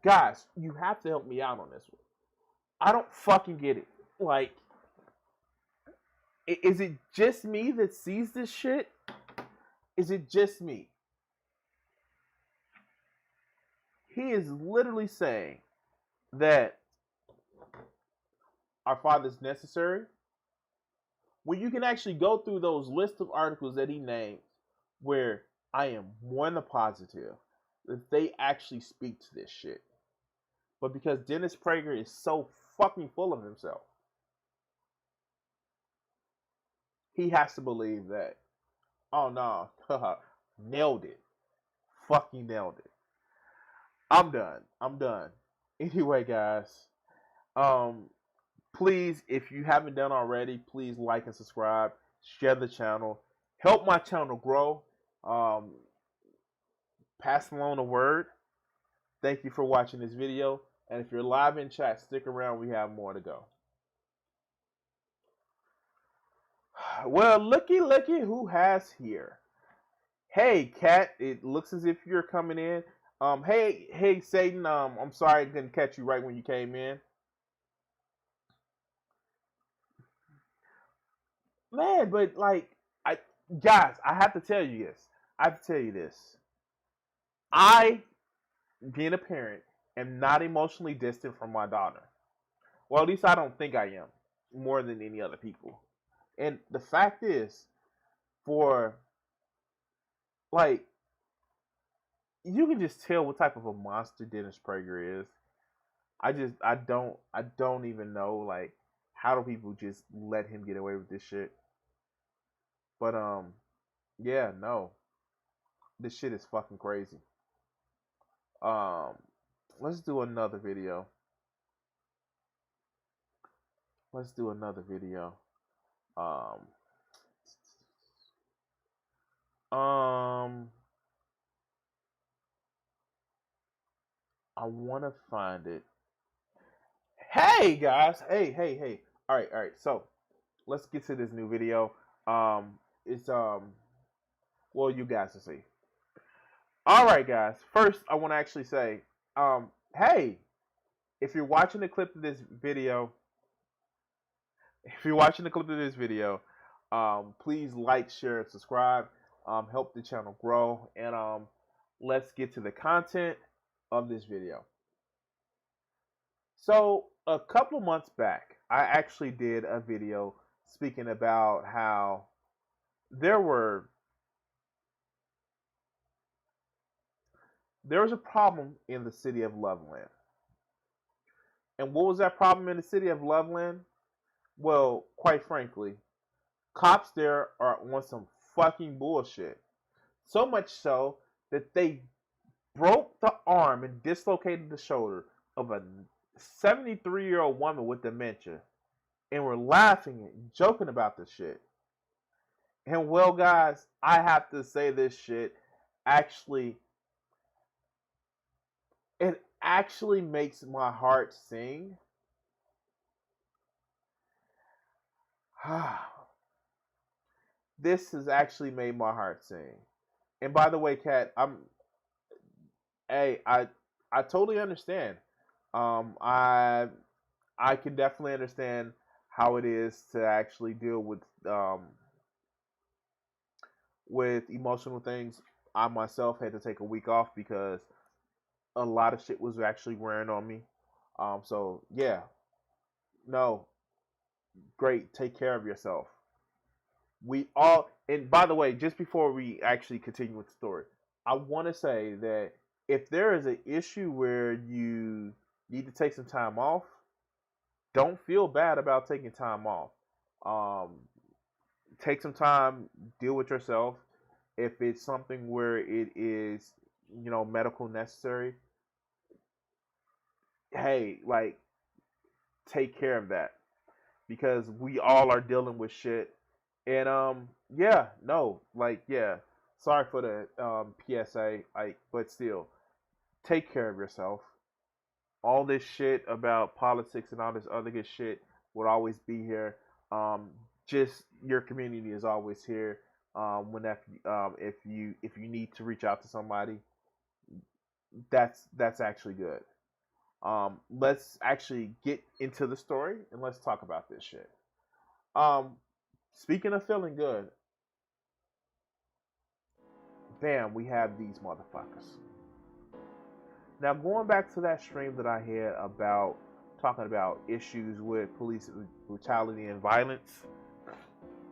Guys, you have to help me out on this one. I don't fucking get it. Like, is it just me that sees this shit? Is it just me? He is literally saying that our father's necessary, when you can actually go through those lists of articles that he named where I am more than positive that they actually speak to this shit. But because Dennis Prager is so fucking full of himself, he has to believe that, oh no, nailed it. Fucking nailed it. I'm done. Anyway, guys, please, if you haven't done already, please like and subscribe, share the channel, help my channel grow, pass along the word. Thank you for watching this video, and if you're live in chat, stick around, we have more to go. Well, looky who has here. Hey, Kat, it looks as if you're coming in. Hey, Satan, I'm sorry I didn't catch you right when you came in. Man, but like, guys, I have to tell you this. I, being a parent, am not emotionally distant from my daughter. Well, at least I don't think I am, more than any other people. And the fact is, like, you can just tell what type of a monster Dennis Prager is. I don't even know, like, how do people just let him get away with this shit? But, yeah, no. This shit is fucking crazy. Let's do another video. I want to find it. Hey, guys. Hey. All right. So, let's get to this new video. It's, well, you guys will see. All right, guys. First, I want to actually say, hey, if you're watching the clip of this video, please like, share, and subscribe. Help the channel grow, and let's get to the content of this video. So, a couple of months back, I actually did a video speaking about how there was a problem in the city of Loveland. And what was that problem in the city of Loveland? Well, quite frankly, cops there are on some fucking bullshit. So much so that they broke the arm and dislocated the shoulder of a 73-year-old woman with dementia, and were laughing and joking about this shit. And well, guys, I have to say this shit actually, it actually makes my heart sing. This has actually made my heart sing. And by the way, Kat, I totally understand. I can definitely understand how it is to actually deal with emotional things. I myself had to take a week off because a lot of shit was actually wearing on me. So yeah, no, great. Take care of yourself. We all, and by the way, just before we actually continue with the story, I want to say that if there is an issue where you need to take some time off, don't feel bad about taking time off. Take some time, deal with yourself. If it's something where it is, medical necessary, hey, like, take care of that, because we all are dealing with shit. And sorry for the PSA, but still, take care of yourself. All this shit about politics and all this other good shit will always be here. Just your community is always here. If you need to reach out to somebody, that's actually good. Let's actually get into the story and let's talk about this shit. Speaking of feeling good, bam, we have these motherfuckers. Now, going back to that stream that I had about talking about issues with police brutality and violence,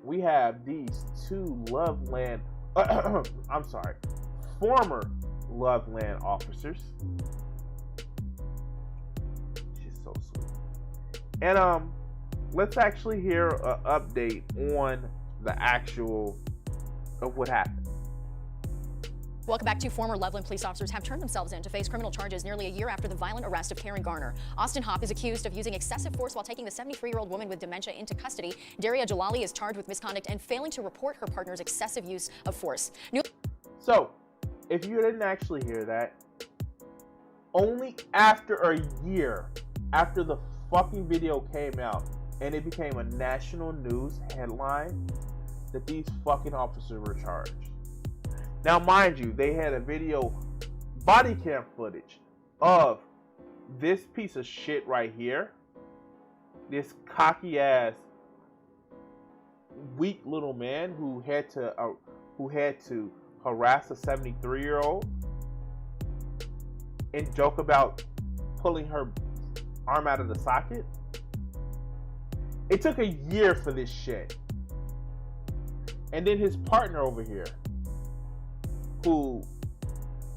we have these two Loveland, former Loveland officers. She's so sweet. And let's actually hear an update on the actual of what happened. Welcome back. Two former Loveland police officers have turned themselves in to face criminal charges nearly a year after the violent arrest of Karen Garner. Austin Hopp is accused of using excessive force while taking the 73-year-old woman with dementia into custody. Daria Jalali is charged with misconduct and failing to report her partner's excessive use of force. So, if you didn't actually hear that, only after a year after the fucking video came out and it became a national news headline that these fucking officers were charged. Now, mind you, they had a video body cam footage of this piece of shit right here. This cocky ass, weak little man who had to harass a 73-year-old and joke about pulling her arm out of the socket. It took a year for this shit. And then his partner over here, who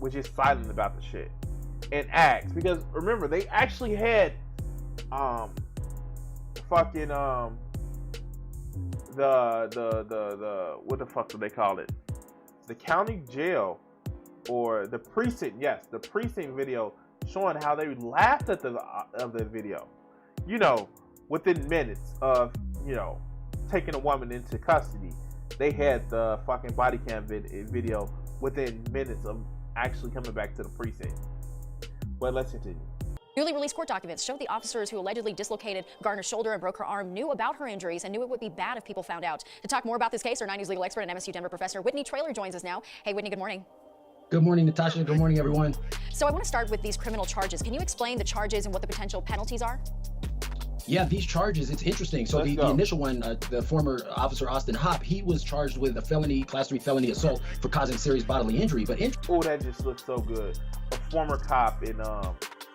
was just silent about the shit and asked, because remember, they actually had the what the fuck do they call it, the county jail or the precinct, the precinct video showing how they laughed at the video, within minutes of taking a woman into custody. They had the fucking body cam video within minutes of actually coming back to the precinct. But let's continue. Newly released court documents show the officers who allegedly dislocated Garner's shoulder and broke her arm knew about her injuries and knew it would be bad if people found out. To talk more about this case, our 9 News legal expert and MSU Denver professor Whitney Traylor joins us now. Hey, Whitney, good morning. Good morning, Natasha. Good morning, everyone. So I want to start with these criminal charges. Can you explain the charges and what the potential penalties are? Yeah, these charges, it's interesting. So the initial one, the former officer Austin Hopp, he was charged with a felony, class 3 felony assault for causing serious bodily injury. But oh, that just looks so good. A former cop in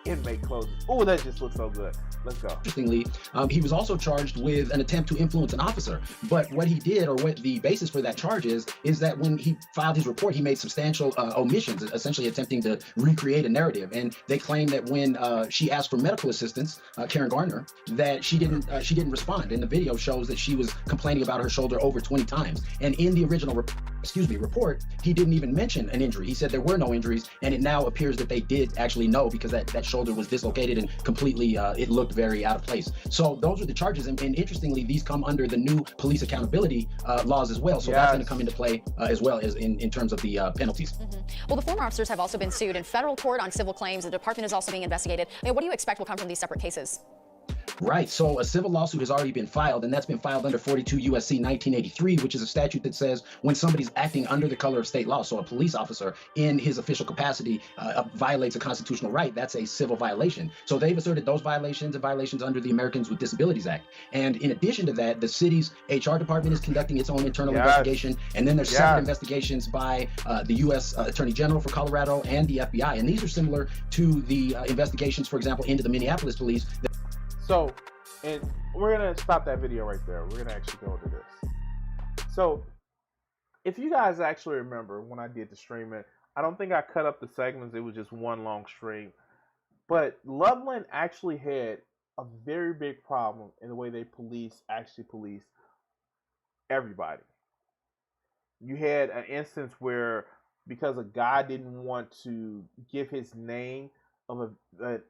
inmate clothes. Oh, that just looks so good. Let's go. Interestingly, he was also charged with an attempt to influence an officer. But what he did, or what the basis for that charge is that when he filed his report, he made substantial omissions, essentially attempting to recreate a narrative. And they claim that when she asked for medical assistance, Karen Garner, that she didn't respond. And the video shows that she was complaining about her shoulder over 20 times. And in the original report, report, he didn't even mention an injury. He said there were no injuries, and it now appears that they did actually know, because that shoulder was dislocated and completely, it looked very out of place. So those are the charges, and interestingly, these come under the new police accountability laws as well. So that's going to come into play as well as in terms of the penalties. Well, the former officers have also been sued in federal court on civil claims. The department is also being investigated. I mean, what do you expect will come from these separate cases? Right. So a civil lawsuit has already been filed, and that's been filed under 42 U.S.C. 1983, which is a statute that says when somebody's acting under the color of state law, so a police officer in his official capacity violates a constitutional right, that's a civil violation. So they've asserted those violations and violations under the Americans with Disabilities Act. And in addition to that, the city's HR department is conducting its own internal investigation, and then there's separate investigations by the U.S. Attorney General for Colorado and the FBI. And these are similar to the investigations, for example, into the Minneapolis police. So, and we're going to stop that video right there. We're going to actually go into this. So, if you guys actually remember when I did the streaming, I don't think I cut up the segments. It was just one long stream. But Loveland actually had a very big problem in the way they actually police everybody. You had an instance where, because a guy didn't want to give his name of a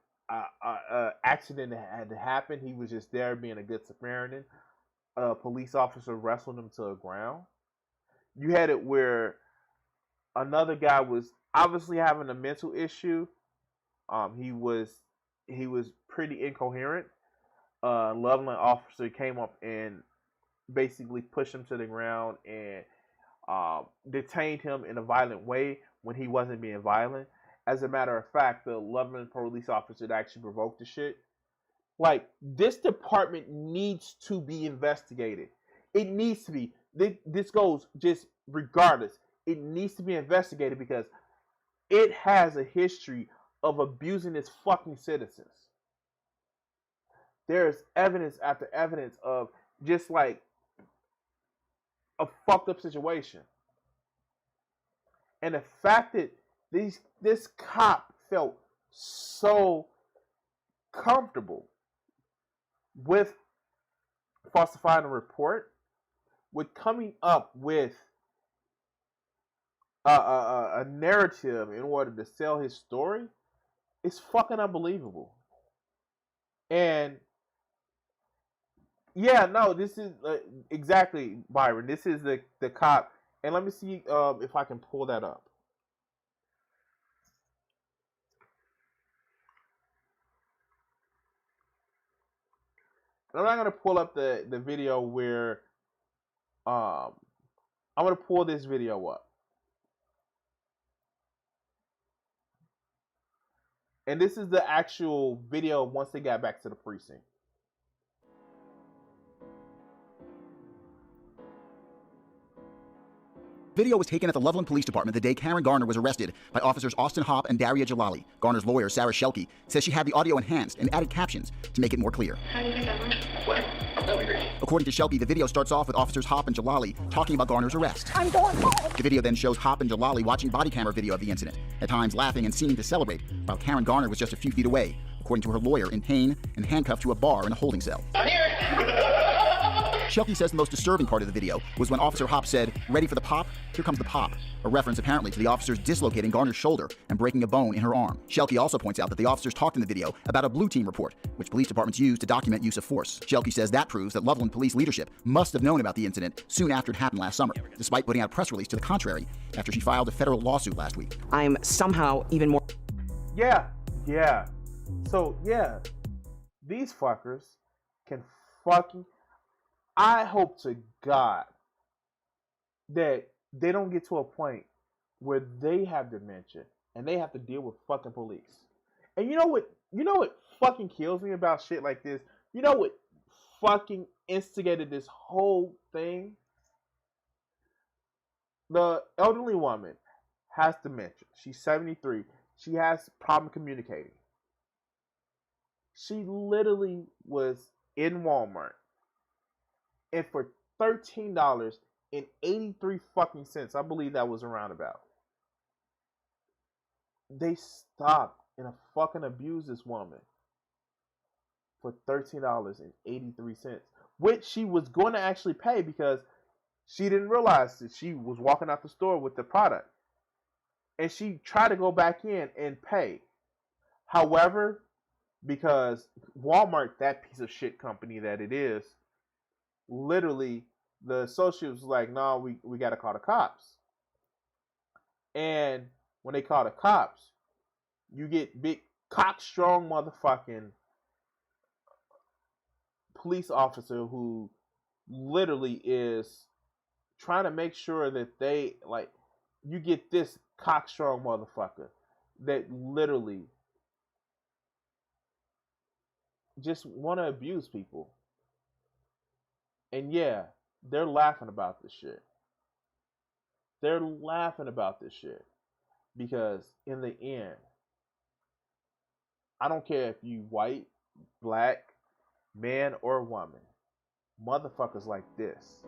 accident that had happened, he was just there being a good Samaritan. A police officer wrestled him to the ground. You had it where another guy was obviously having a mental issue. He was pretty incoherent. Loveland officer came up and basically pushed him to the ground and detained him in a violent way when he wasn't being violent. As a matter of fact, the Loveland police officer that actually provoked the shit. Like, this department needs to be investigated. It needs to be. This goes just regardless. It needs to be investigated because it has a history of abusing its fucking citizens. There's evidence after evidence of just like a fucked up situation. And the fact that this cop felt so comfortable with falsifying a report, with coming up with a narrative in order to sell his story, it's fucking unbelievable. And yeah, no, this is exactly, Byron. This is the cop. And let me see if I can pull that up. I'm not going to pull up the video where I'm going to pull this video up. And this is the actual video once they got back to the precinct. Video was taken at the Loveland Police Department the day Karen Garner was arrested by officers Austin Hopp and Daria Jalali. Garner's lawyer, Sarah Shelke, says she had the audio enhanced and added captions to make it more clear. How do you think that went? What? That was great. According to Shelke, the video starts off with officers Hopp and Jalali talking about Garner's arrest. I'm going home. The video then shows Hopp and Jalali watching body camera video of the incident, at times laughing and seeming to celebrate, while Karen Garner was just a few feet away, according to her lawyer, in pain and handcuffed to a bar in a holding cell. I'm here. Shelke says the most disturbing part of the video was when Officer Hopp said, "Ready for the pop? Here comes the pop," a reference apparently to the officers dislocating Garner's shoulder and breaking a bone in her arm. Shelke also points out that the officers talked in the video about a blue team report, which police departments use to document use of force. Shelke says that proves that Loveland police leadership must have known about the incident soon after it happened last summer, despite putting out a press release to the contrary after she filed a federal lawsuit last week. I'm somehow even more... Yeah. So, yeah, these fuckers can fucking... I hope to God that they don't get to a point where they have dementia and they have to deal with fucking police. And you know what fucking kills me about shit like this? You know what fucking instigated this whole thing? The elderly woman has dementia. She's 73. She has problem communicating. She literally was in Walmart, and for $13.83 fucking cents, I believe that was around about, they stopped and fucking abused this woman for $13.83, which she was going to actually pay because She didn't realize that she was walking out the store with the product. And she tried to go back in and pay. However, because Walmart, that piece of shit company that it is, literally the associate was like, no, we got to call the cops. And when they call the cops, you get big cockstrong motherfucking police officer who literally is trying to make sure that they, like, you get this cockstrong motherfucker that literally just want to abuse people. And yeah, they're laughing about this shit. They're laughing about this shit. Because in the end, I don't care if you white, black, man, or woman, motherfuckers like this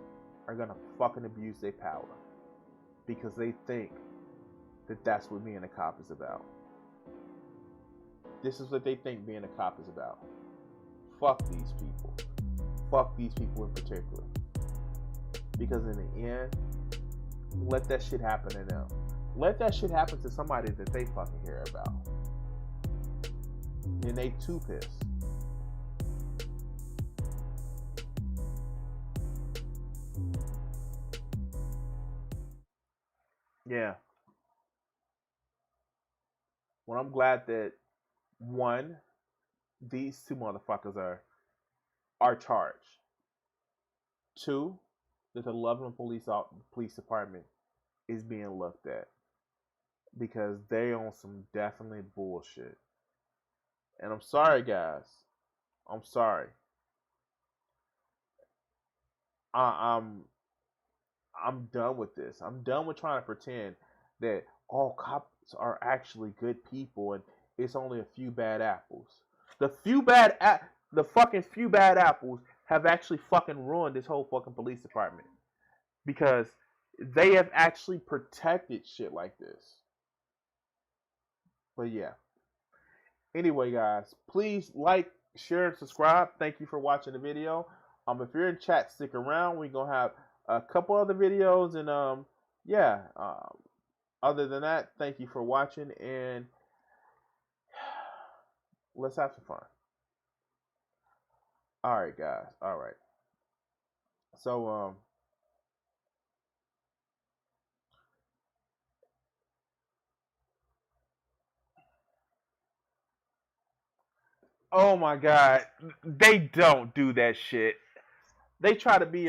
are gonna fucking abuse their power. Because they think that that's what being a cop is about. This is what they think being a cop is about. Fuck these people. Fuck these people in particular. Because in the end, let that shit happen to them. Let that shit happen to somebody that they fucking care about. And they too pissed. Yeah. Well, I'm glad that, one, these two motherfuckers are charged. Two, that the Loveland police department is being looked at. Because they on some definitely bullshit. And I'm sorry, guys. I'm sorry. I'm done with this. I'm done with trying to pretend that all cops are actually good people and it's only a few bad apples. The fucking few bad apples have actually fucking ruined this whole fucking police department. Because they have actually protected shit like this. But yeah. Anyway, guys, please like, share, and subscribe. Thank you for watching the video. If you're in chat, stick around. We're gonna have a couple other videos, and yeah. Other than that, thank you for watching, and let's have some fun. All right, guys. All right. So oh my God, they don't do that shit. They try to be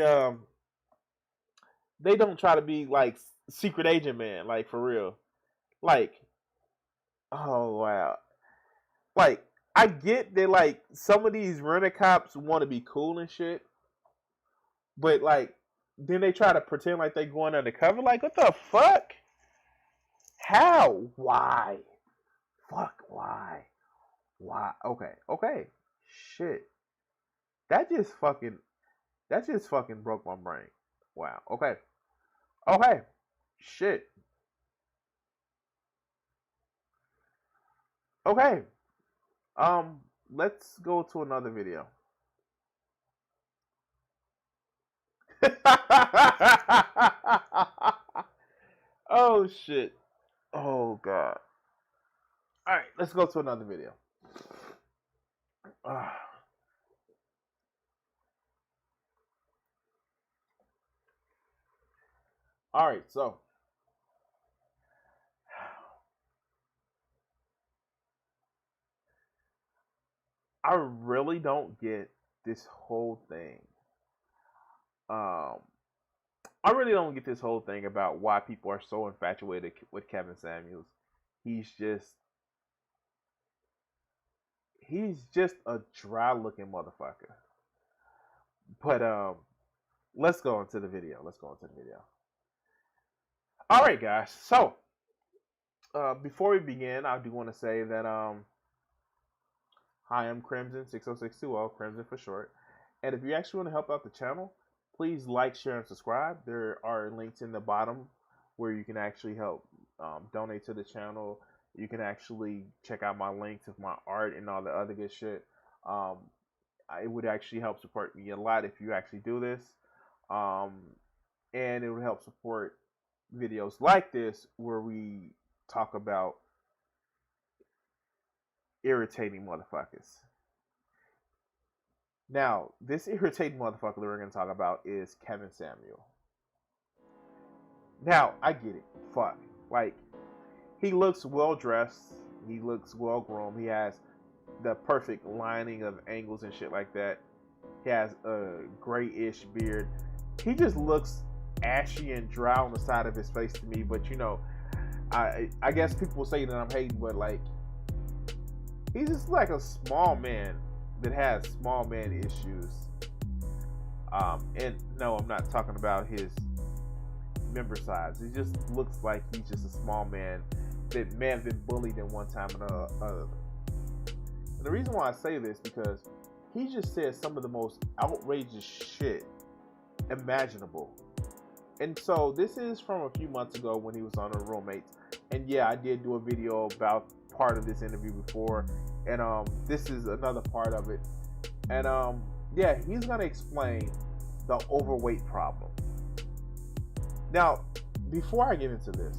they don't try to be like secret agent man, like for real. Like, oh wow. Like, I get that like some of these rent cops want to be cool and shit, but like then they try to pretend like they going undercover. Like, what the fuck? How? Why? Fuck, why? Why? Okay. Shit. That just fucking broke my brain. Wow. Okay. Shit. Okay. Let's go to another video. Oh shit. Oh god. Alright, let's go to another video. Alright, so I really don't get this whole thing. I really don't get this whole thing about why people are so infatuated with Kevin Samuels. He's just a dry looking motherfucker. But let's go into the video. All right, guys. So before we begin, I do want to say that hi, I'm Crimson 60620, Crimson for short. And if you actually want to help out the channel, please like, share, and subscribe. There are links in the bottom where you can actually help donate to the channel. You can actually check out my links of my art and all the other good shit. It would actually help support me a lot if you actually do this. and it would help support videos like this where we talk about irritating motherfuckers. Now, this irritating motherfucker that we're going to talk about is Kevin Samuel. Now, I get it. Fuck. Like, he looks well dressed. He looks well groomed. He has the perfect lining of angles and shit like that. He has a grayish beard. He just looks ashy and dry on the side of his face to me. But, you know, I guess people will say that I'm hating, but, like, he's just like a small man that has small man issues. And no, I'm not talking about his member size. It just looks like he's just a small man that may have been bullied at one time or another. And the reason why I say this because he just said some of the most outrageous shit imaginable. And so this is from a few months ago when he was on The Roommates. And yeah, I did do a video about part of this interview before, and this is another part of it. And yeah, he's gonna explain the overweight problem. Now, before I get into this,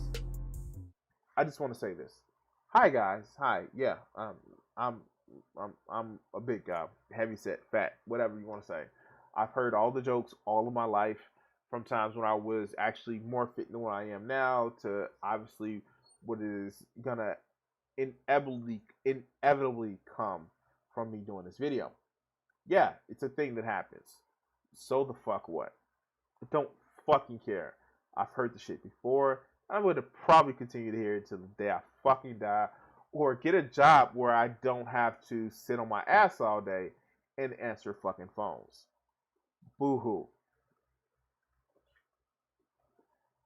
I just want to say this. Hi guys, hi. Yeah, I'm a big guy, heavy set, fat, whatever you want to say. I've heard all the jokes all of my life, from times when I was actually more fit than what I am now, to obviously what is gonna inevitably come from me doing this video. Yeah, it's a thing that happens. So the fuck what? I don't fucking care. I've heard the shit before. I'm going to probably continue to hear it till the day I fucking die, or get a job where I don't have to sit on my ass all day and answer fucking phones. Boo-hoo.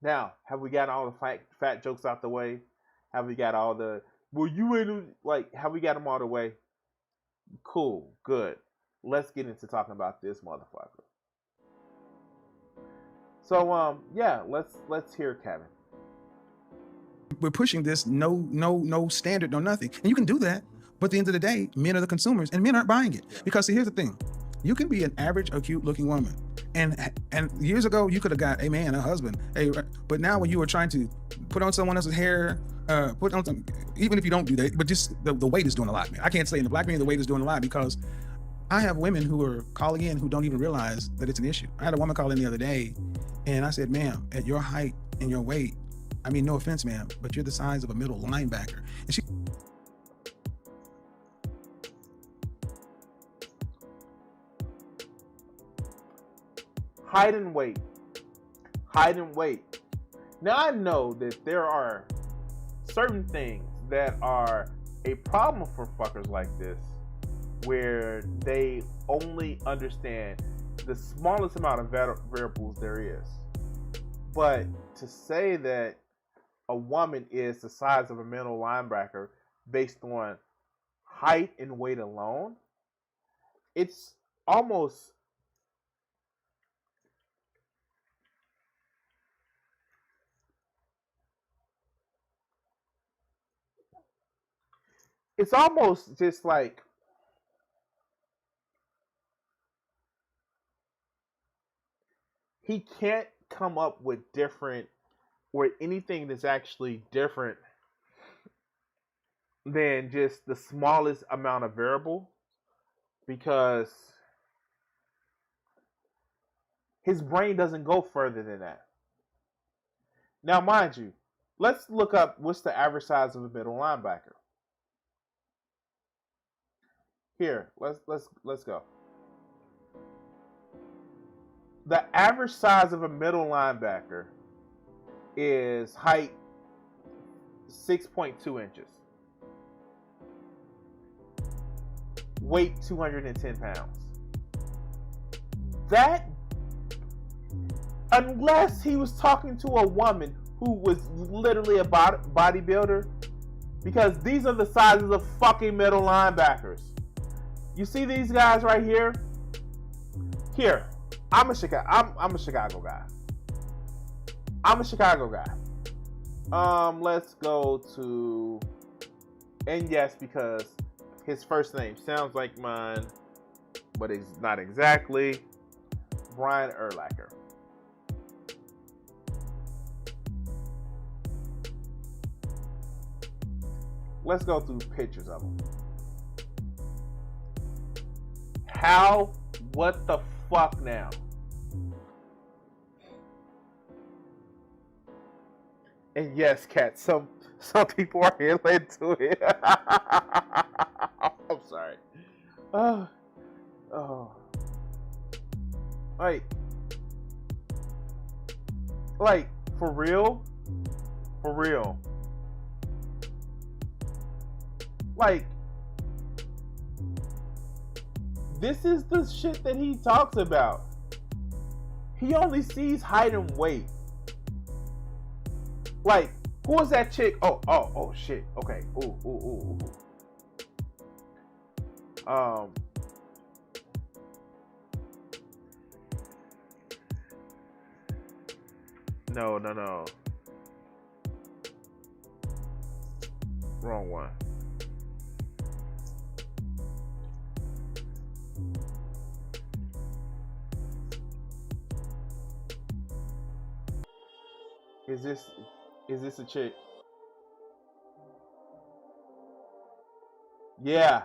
Now, have we got all the fat jokes out the way? Have we got all the, well, you ain't, like, have we got them all the way? Cool, good. Let's get into talking about this motherfucker. So, yeah, let's hear Kevin. We're pushing this no standard, no nothing. And you can do that, but at the end of the day, men are the consumers, and men aren't buying it. Yeah. Because see, here's the thing. You can be an average or cute looking woman. And years ago, you could have got a man, a husband. But now when you are trying to put on someone else's hair, put on some, even if you don't do that, but just the weight is doing a lot, man. I can't say in the black man the weight is doing a lot, because I have women who are calling in who don't even realize that it's an issue. I had a woman call in the other day, and I said, ma'am, at your height and your weight, I mean, no offense, ma'am, but you're the size of a middle linebacker. And she... Height and weight. Height and weight. Now, I know that there are certain things that are a problem for fuckers like this, where they only understand the smallest amount of variables there is. But to say that a woman is the size of a middle linebacker based on height and weight alone, it's almost just like he can't come up with different or anything that's actually different than just the smallest amount of variable, because his brain doesn't go further than that. Now, mind you, let's look up what's the average size of a middle linebacker. Here, let's go. The average size of a middle linebacker is height 6.2 inches. Weight 210 pounds. That, unless he was talking to a woman who was literally a bodybuilder, because these are the sizes of fucking middle linebackers. You see these guys right here? Here, I'm a Chicago guy. I'm a Chicago guy. Let's go to, and yes, because his first name sounds like mine, but it's not exactly, Brian Urlacher. let's go through pictures of them. What the fuck now? And yes, Kat, some people are into it. I'm sorry. Like, for real? Like, this is the shit that he talks about. He only sees height and weight. Like, who was that chick? Oh, shit. Okay. Ooh. No. Wrong one. Is this a chick? Yeah.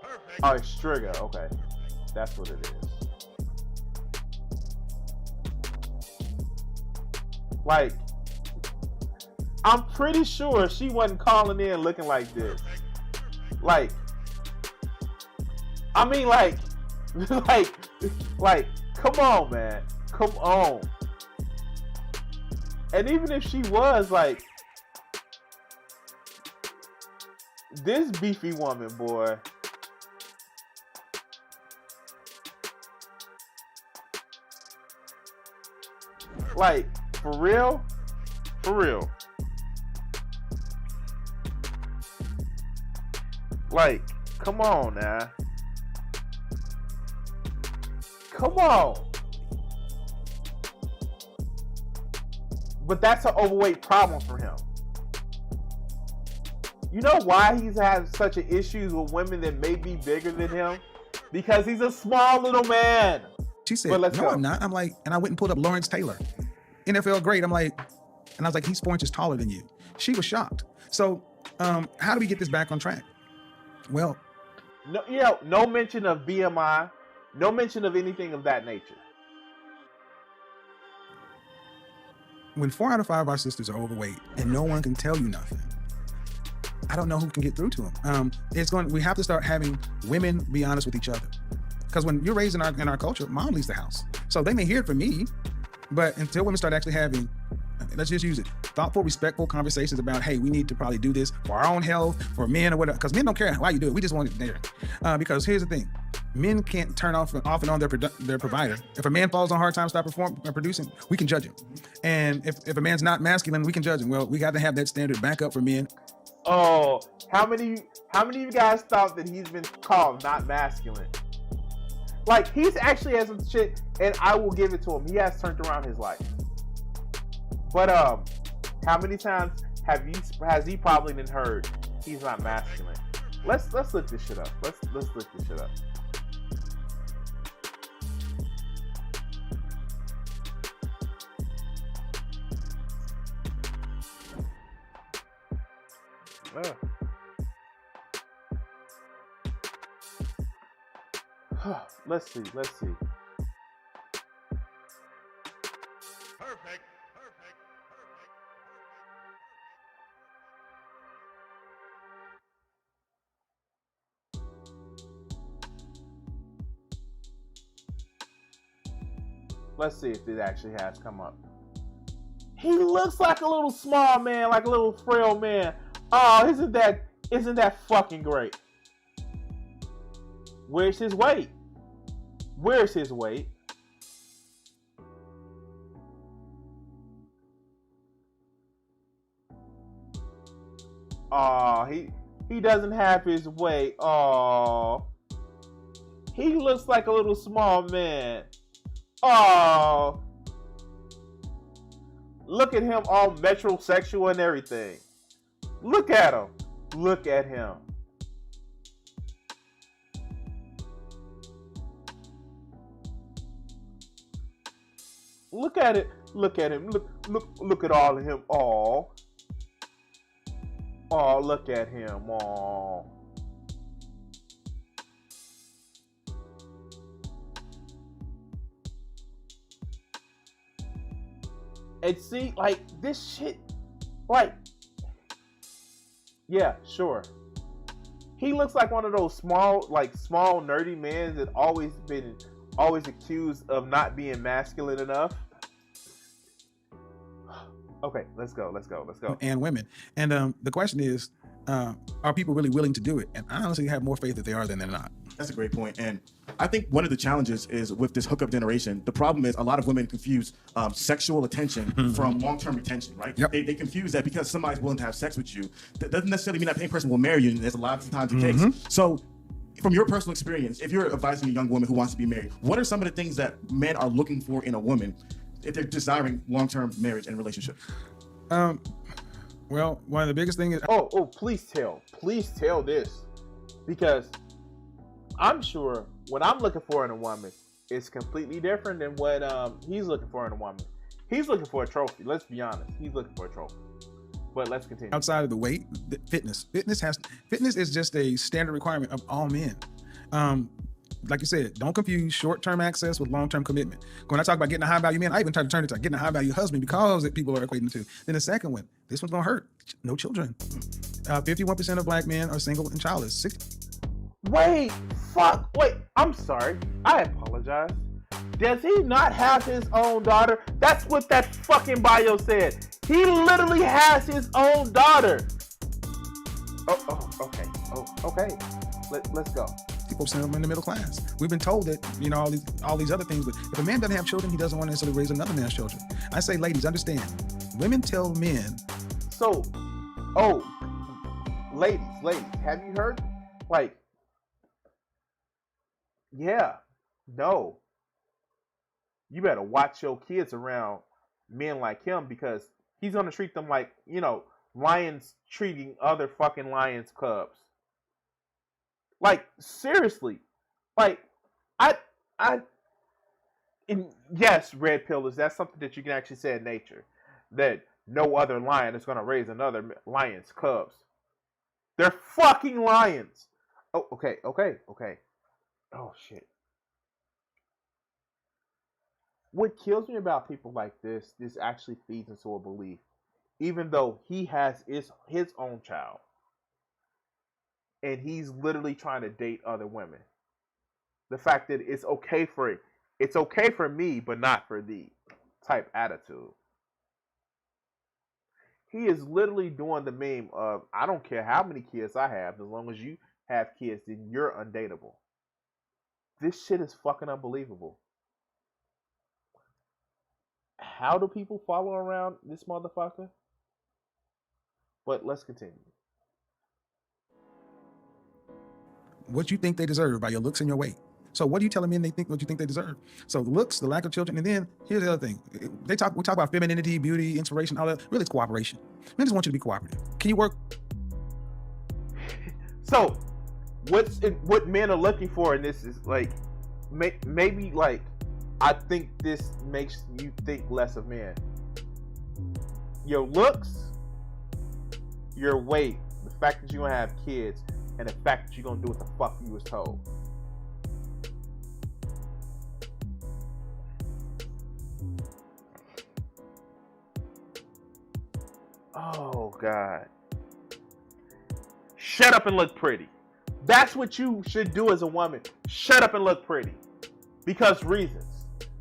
Perfect. Oh, it's Striga. Okay. That's what it is. Like, I'm pretty sure she wasn't calling in looking like this. Like, I mean, like, come on, man. Come on. And even if she was, like, this beefy woman, boy. Like, for real? Like, come on now. Come on. But that's an overweight problem for him. You know why he's had such an issues with women that may be bigger than him? Because he's a small little man. She said, no, I'm not. I'm like, and I went and pulled up Lawrence Taylor, NFL great. I'm like, and I was like, he's 4 inches taller than you. She was shocked. So how do we get this back on track? Well, no mention of BMI, no mention of anything of that nature. When 4 out of 5 of our sisters are overweight and no one can tell you nothing, I don't know who can get through to them. We have to start having women be honest with each other. Because when you're raised in our culture, mom leaves the house. So they may hear it from me, but until women start actually having, let's just use it, thoughtful, respectful conversations about, hey, we need to probably do this for our own health, for men or whatever. Because men don't care why you do it. We just want it there. Because here's the thing. Men can't turn off and on their provider. If a man falls on hard time, stop producing, we can judge him. And if a man's not masculine, we can judge him. Well, we got to have that standard back up for men. Oh, how many of you guys thought that he's been called not masculine? Like, he's actually has some shit, and I will give it to him. He has turned around his life. But how many times has he probably been heard he's not masculine? Let's look this shit up. Let's look this shit up. Let's see. Perfect. Let's see if it actually has come up. He looks like a little small man, like a little frail man. Oh, isn't that fucking great? Where's his weight? Oh, he doesn't have his weight. Oh, he looks like a little small man. Oh, look at him, all metrosexual and everything. Look at him. Look at it. Look at him. Look at all of him. Oh, look at him. Oh. And see, like, this shit, like, yeah, sure. He looks like one of those small nerdy men that always accused of not being masculine enough. Okay, let's go. And women. And the question is, are people really willing to do it? And I honestly have more faith that they are than they're not. That's a great point. And I think one of the challenges is with this hookup generation, the problem is a lot of women confuse sexual attention from long-term retention, right? Yep. They confuse that because somebody's willing to have sex with you, that doesn't necessarily mean that any person will marry you, and there's a lot of times the case. So from your personal experience, if you're advising a young woman who wants to be married, what are some of the things that men are looking for in a woman if they're desiring long-term marriage and relationship? Well, one of the biggest things is... Please tell this, because I'm sure what I'm looking for in a woman is completely different than what he's looking for in a woman. He's looking for a trophy. Let's be honest. He's looking for a trophy. But let's continue. Outside of the weight, fitness is just a standard requirement of all men. Like you said, don't confuse short-term access with long-term commitment. When I talk about getting a high-value man, I even try to turn it to getting a high-value husband because people are equating the two. Then the second one, this one's gonna hurt. No children. 51% of black men are single and childless. Wait, I'm sorry. I apologize. Does he not have his own daughter? That's what that fucking bio said. He literally has his own daughter. Okay. Let's go. People send them in the middle class. We've been told that, all these other things, but if a man doesn't have children, he doesn't want to necessarily raise another man's children. I say, ladies, understand. Women tell men. So, ladies, have you heard? No. You better watch your kids around men like him, because he's gonna treat them like, lions treating other fucking lions' cubs. Seriously. Yes, red pill, is that something that you can actually say in nature? That no other lion is gonna raise another lion's cubs. They're fucking lions. Okay. Oh, shit. What kills me about people like this actually feeds into a belief, even though he has his own child, and he's literally trying to date other women. The fact that it's okay for me, but not for thee type attitude. He is literally doing the meme of, I don't care how many kids I have, as long as you have kids, then you're undateable. This shit is fucking unbelievable. How do people follow around this motherfucker? But let's continue. What you think they deserve by your looks and your weight. So what are you telling men what you think they deserve? So the looks, the lack of children, and then here's the other thing. We talk about femininity, beauty, inspiration, all that. Really, it's cooperation. Men just want you to be cooperative. Can you work? So what men are looking for in this is maybe I think this makes you think less of men. Your looks, your weight, the fact that you're gonna have kids, and the fact that you're gonna do what the fuck you was told. Oh, God. Shut up and look pretty. That's what you should do as a woman. Shut up and look pretty. Because reasons.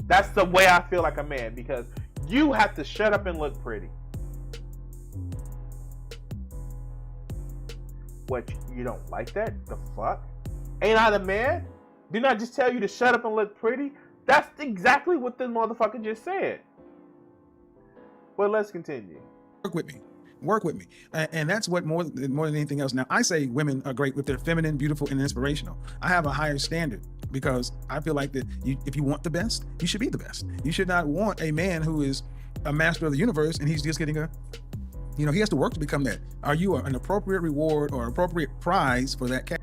That's the way I feel like a man. Because you have to shut up and look pretty. What, you don't like that? The fuck? Ain't I the man? Didn't I just tell you to shut up and look pretty? That's exactly what this motherfucker just said. Well, let's continue. Work with me. And that's what more than anything else. Now, I say women are great if they're feminine, beautiful, and inspirational. I have a higher standard because I feel like that if you want the best, you should be the best. You should not want a man who is a master of the universe and he's just getting he has to work to become that. Are you an appropriate reward or appropriate prize for that cat?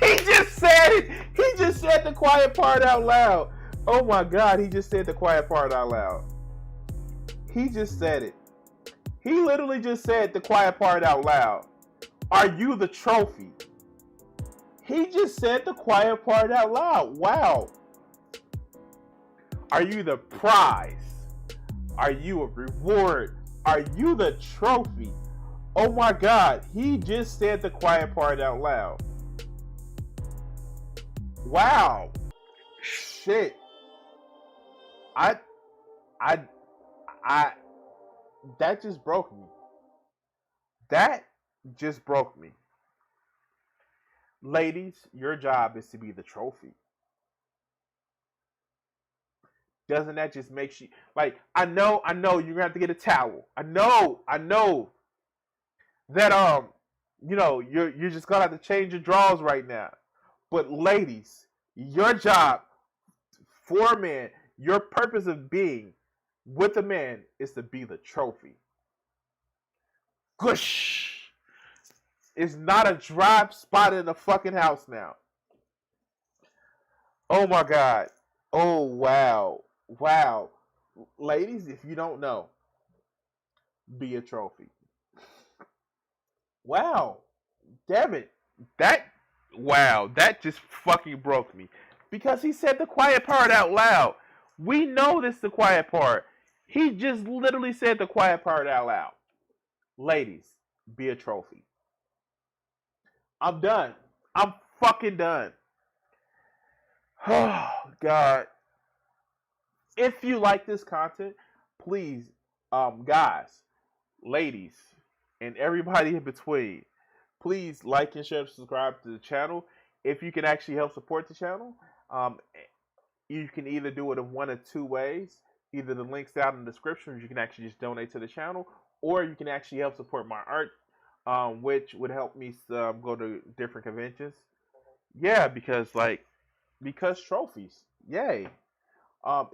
He just said it. He just said the quiet part out loud. Oh my God, he just said the quiet part out loud. He just said it. He literally just said the quiet part out loud. Are you the trophy? He just said the quiet part out loud. Wow. Are you the prize? Are you a reward? Are you the trophy? Oh my God, he just said the quiet part out loud. Wow. Shit. That just broke me. That just broke me. Ladies, your job is to be the trophy. Doesn't that just make you like? I know, you're gonna have to get a towel. I know that you're just gonna have to change your drawers right now. But ladies, your job for a man, your purpose of being with a man is to be the trophy. Gush! It's not a dry spot in the fucking house now. Oh my God. Oh wow. Wow. Ladies, if you don't know, be a trophy. Wow. Damn it. That just fucking broke me. Because he said the quiet part out loud. We know this is the quiet part. He just literally said the quiet part out loud. Ladies, be a trophy. I'm done. I'm fucking done. Oh, God. If you like this content, please, guys, ladies, and everybody in between, please like and share, subscribe to the channel. If you can actually help support the channel, you can either do it in one of two ways. Either the links down in the description, or you can actually just donate to the channel, or you can actually help support my art, which would help me go to different conventions. Yeah, because trophies. Yay.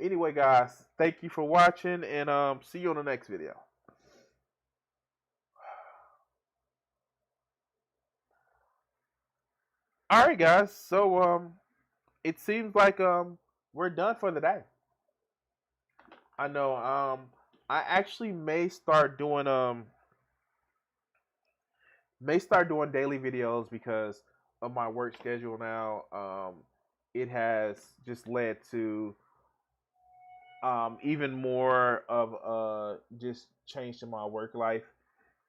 Anyway, guys, thank you for watching, and see you on the next video. All right, guys. So it seems like we're done for the day. I know. I actually may start doing daily videos because of my work schedule now. It has just led to even more of just change to my work life,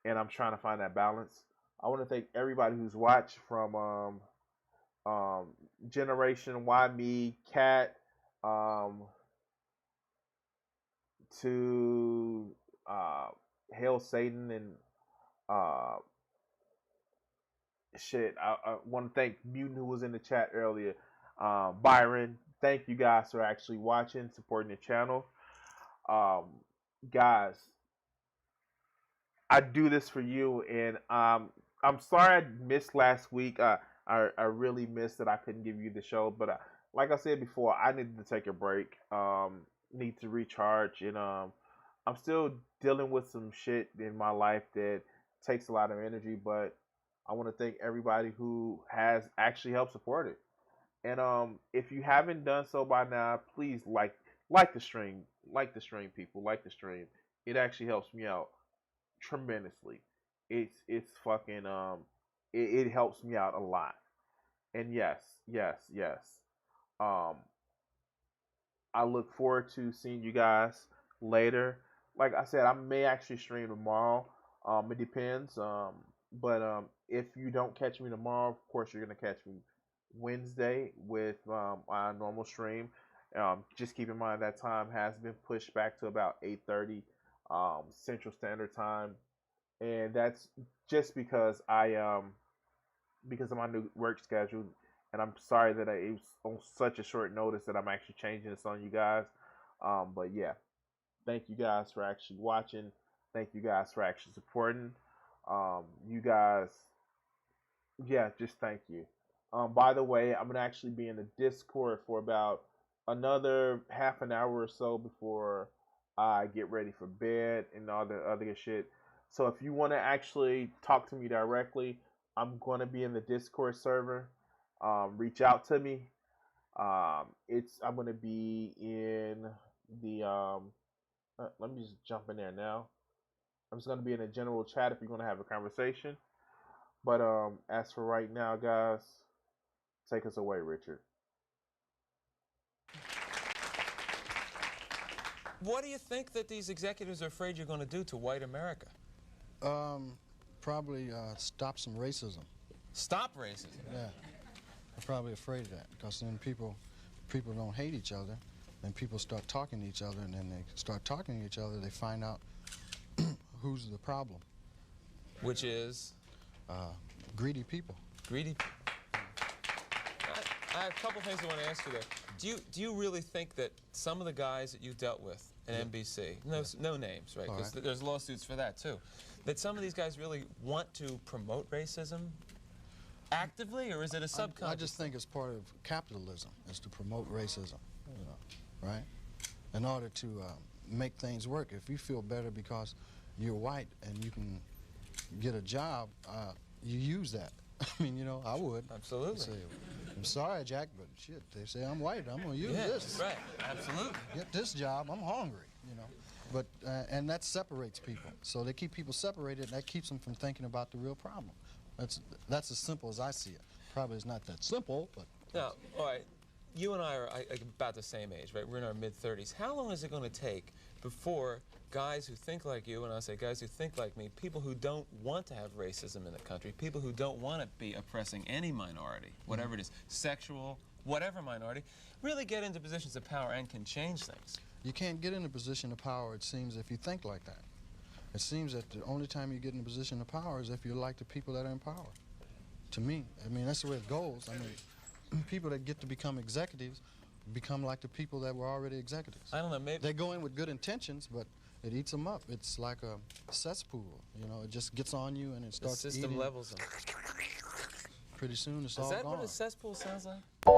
and I'm trying to find that balance. I want to thank everybody who's watched from Generation Y Me, Cat, to Hail Satan, and I want to thank Mutant, who was in the chat earlier. Byron, thank you guys for actually watching, supporting the channel. Guys, I do this for you, and I'm sorry I missed last week. I really missed that I couldn't give you the show, but like I said before, I needed to take a break. Need to recharge, and I'm still dealing with some shit in my life that takes a lot of energy, but I want to thank everybody who has actually helped support it. And if you haven't done so by now, please like the stream, people, like the stream. It actually helps me out tremendously. It's fucking it helps me out a lot. And yes. I look forward to seeing you guys later. Like I said, I may actually stream tomorrow. It depends. But if you don't catch me tomorrow, of course you're gonna catch me Wednesday with my normal stream. Just keep in mind that time has been pushed back to about 8:30 Central Standard Time, and that's just because because of my new work schedule. And I'm sorry that it was on such a short notice that I'm actually changing this on you guys. But yeah, thank you guys for actually watching. Thank you guys for actually supporting. You guys, yeah, just thank you. By the way, I'm gonna actually be in the Discord for about another half an hour or so before I get ready for bed and all the other shit. So if you want to actually talk to me directly, I'm gonna be in the Discord server. Reach out to me. I'm going to be in the let me just jump in there now. I'm just going to be in a general chat if you're going to have a conversation. But as for right now, guys, take us away, Richard. What do you think that these executives are afraid you're going to do to white America? Probably stop some racism. Stop racism? Yeah. I'm probably afraid of that, because then people don't hate each other, then people start talking to each other, and then they start talking to each other, they find out who's the problem. Which is? Greedy people. Greedy people. I have a couple things I want to ask you there. Do you really think that some of the guys that you dealt with at NBC, no names, right? Because there's lawsuits for that too, that some of these guys really want to promote racism actively, or is it a subconscious? I just think it's part of capitalism, is to promote racism, right? In order to make things work. If you feel better because you're white and you can get a job, you use that. I mean, I would. Absolutely. Say, I'm sorry, Jack, but shit, they say I'm white. I'm going to use this. Right, absolutely. Get this job. I'm hungry, But, and that separates people. So they keep people separated, and that keeps them from thinking about the real problem. That's as simple as I see it. Probably it's not that simple, but... Now, all right, you and I are about the same age, right? We're in our mid-30s. How long is it going to take before guys who think like you, and I say guys who think like me, people who don't want to have racism in the country, people who don't want to be oppressing any minority, whatever it is, sexual, whatever minority, really get into positions of power and can change things? You can't get in a position of power, it seems, if you think like that. It seems that the only time you get in a position of power is if you're like the people that are in power. To me, I mean, that's the way it goes. I mean, people that get to become executives become like the people that were already executives. I don't know, maybe... They go in with good intentions, but it eats them up. It's like a cesspool, it just gets on you and it starts eating. The system levels them. Pretty soon it's all gone. Is that what a cesspool sounds like? Yes.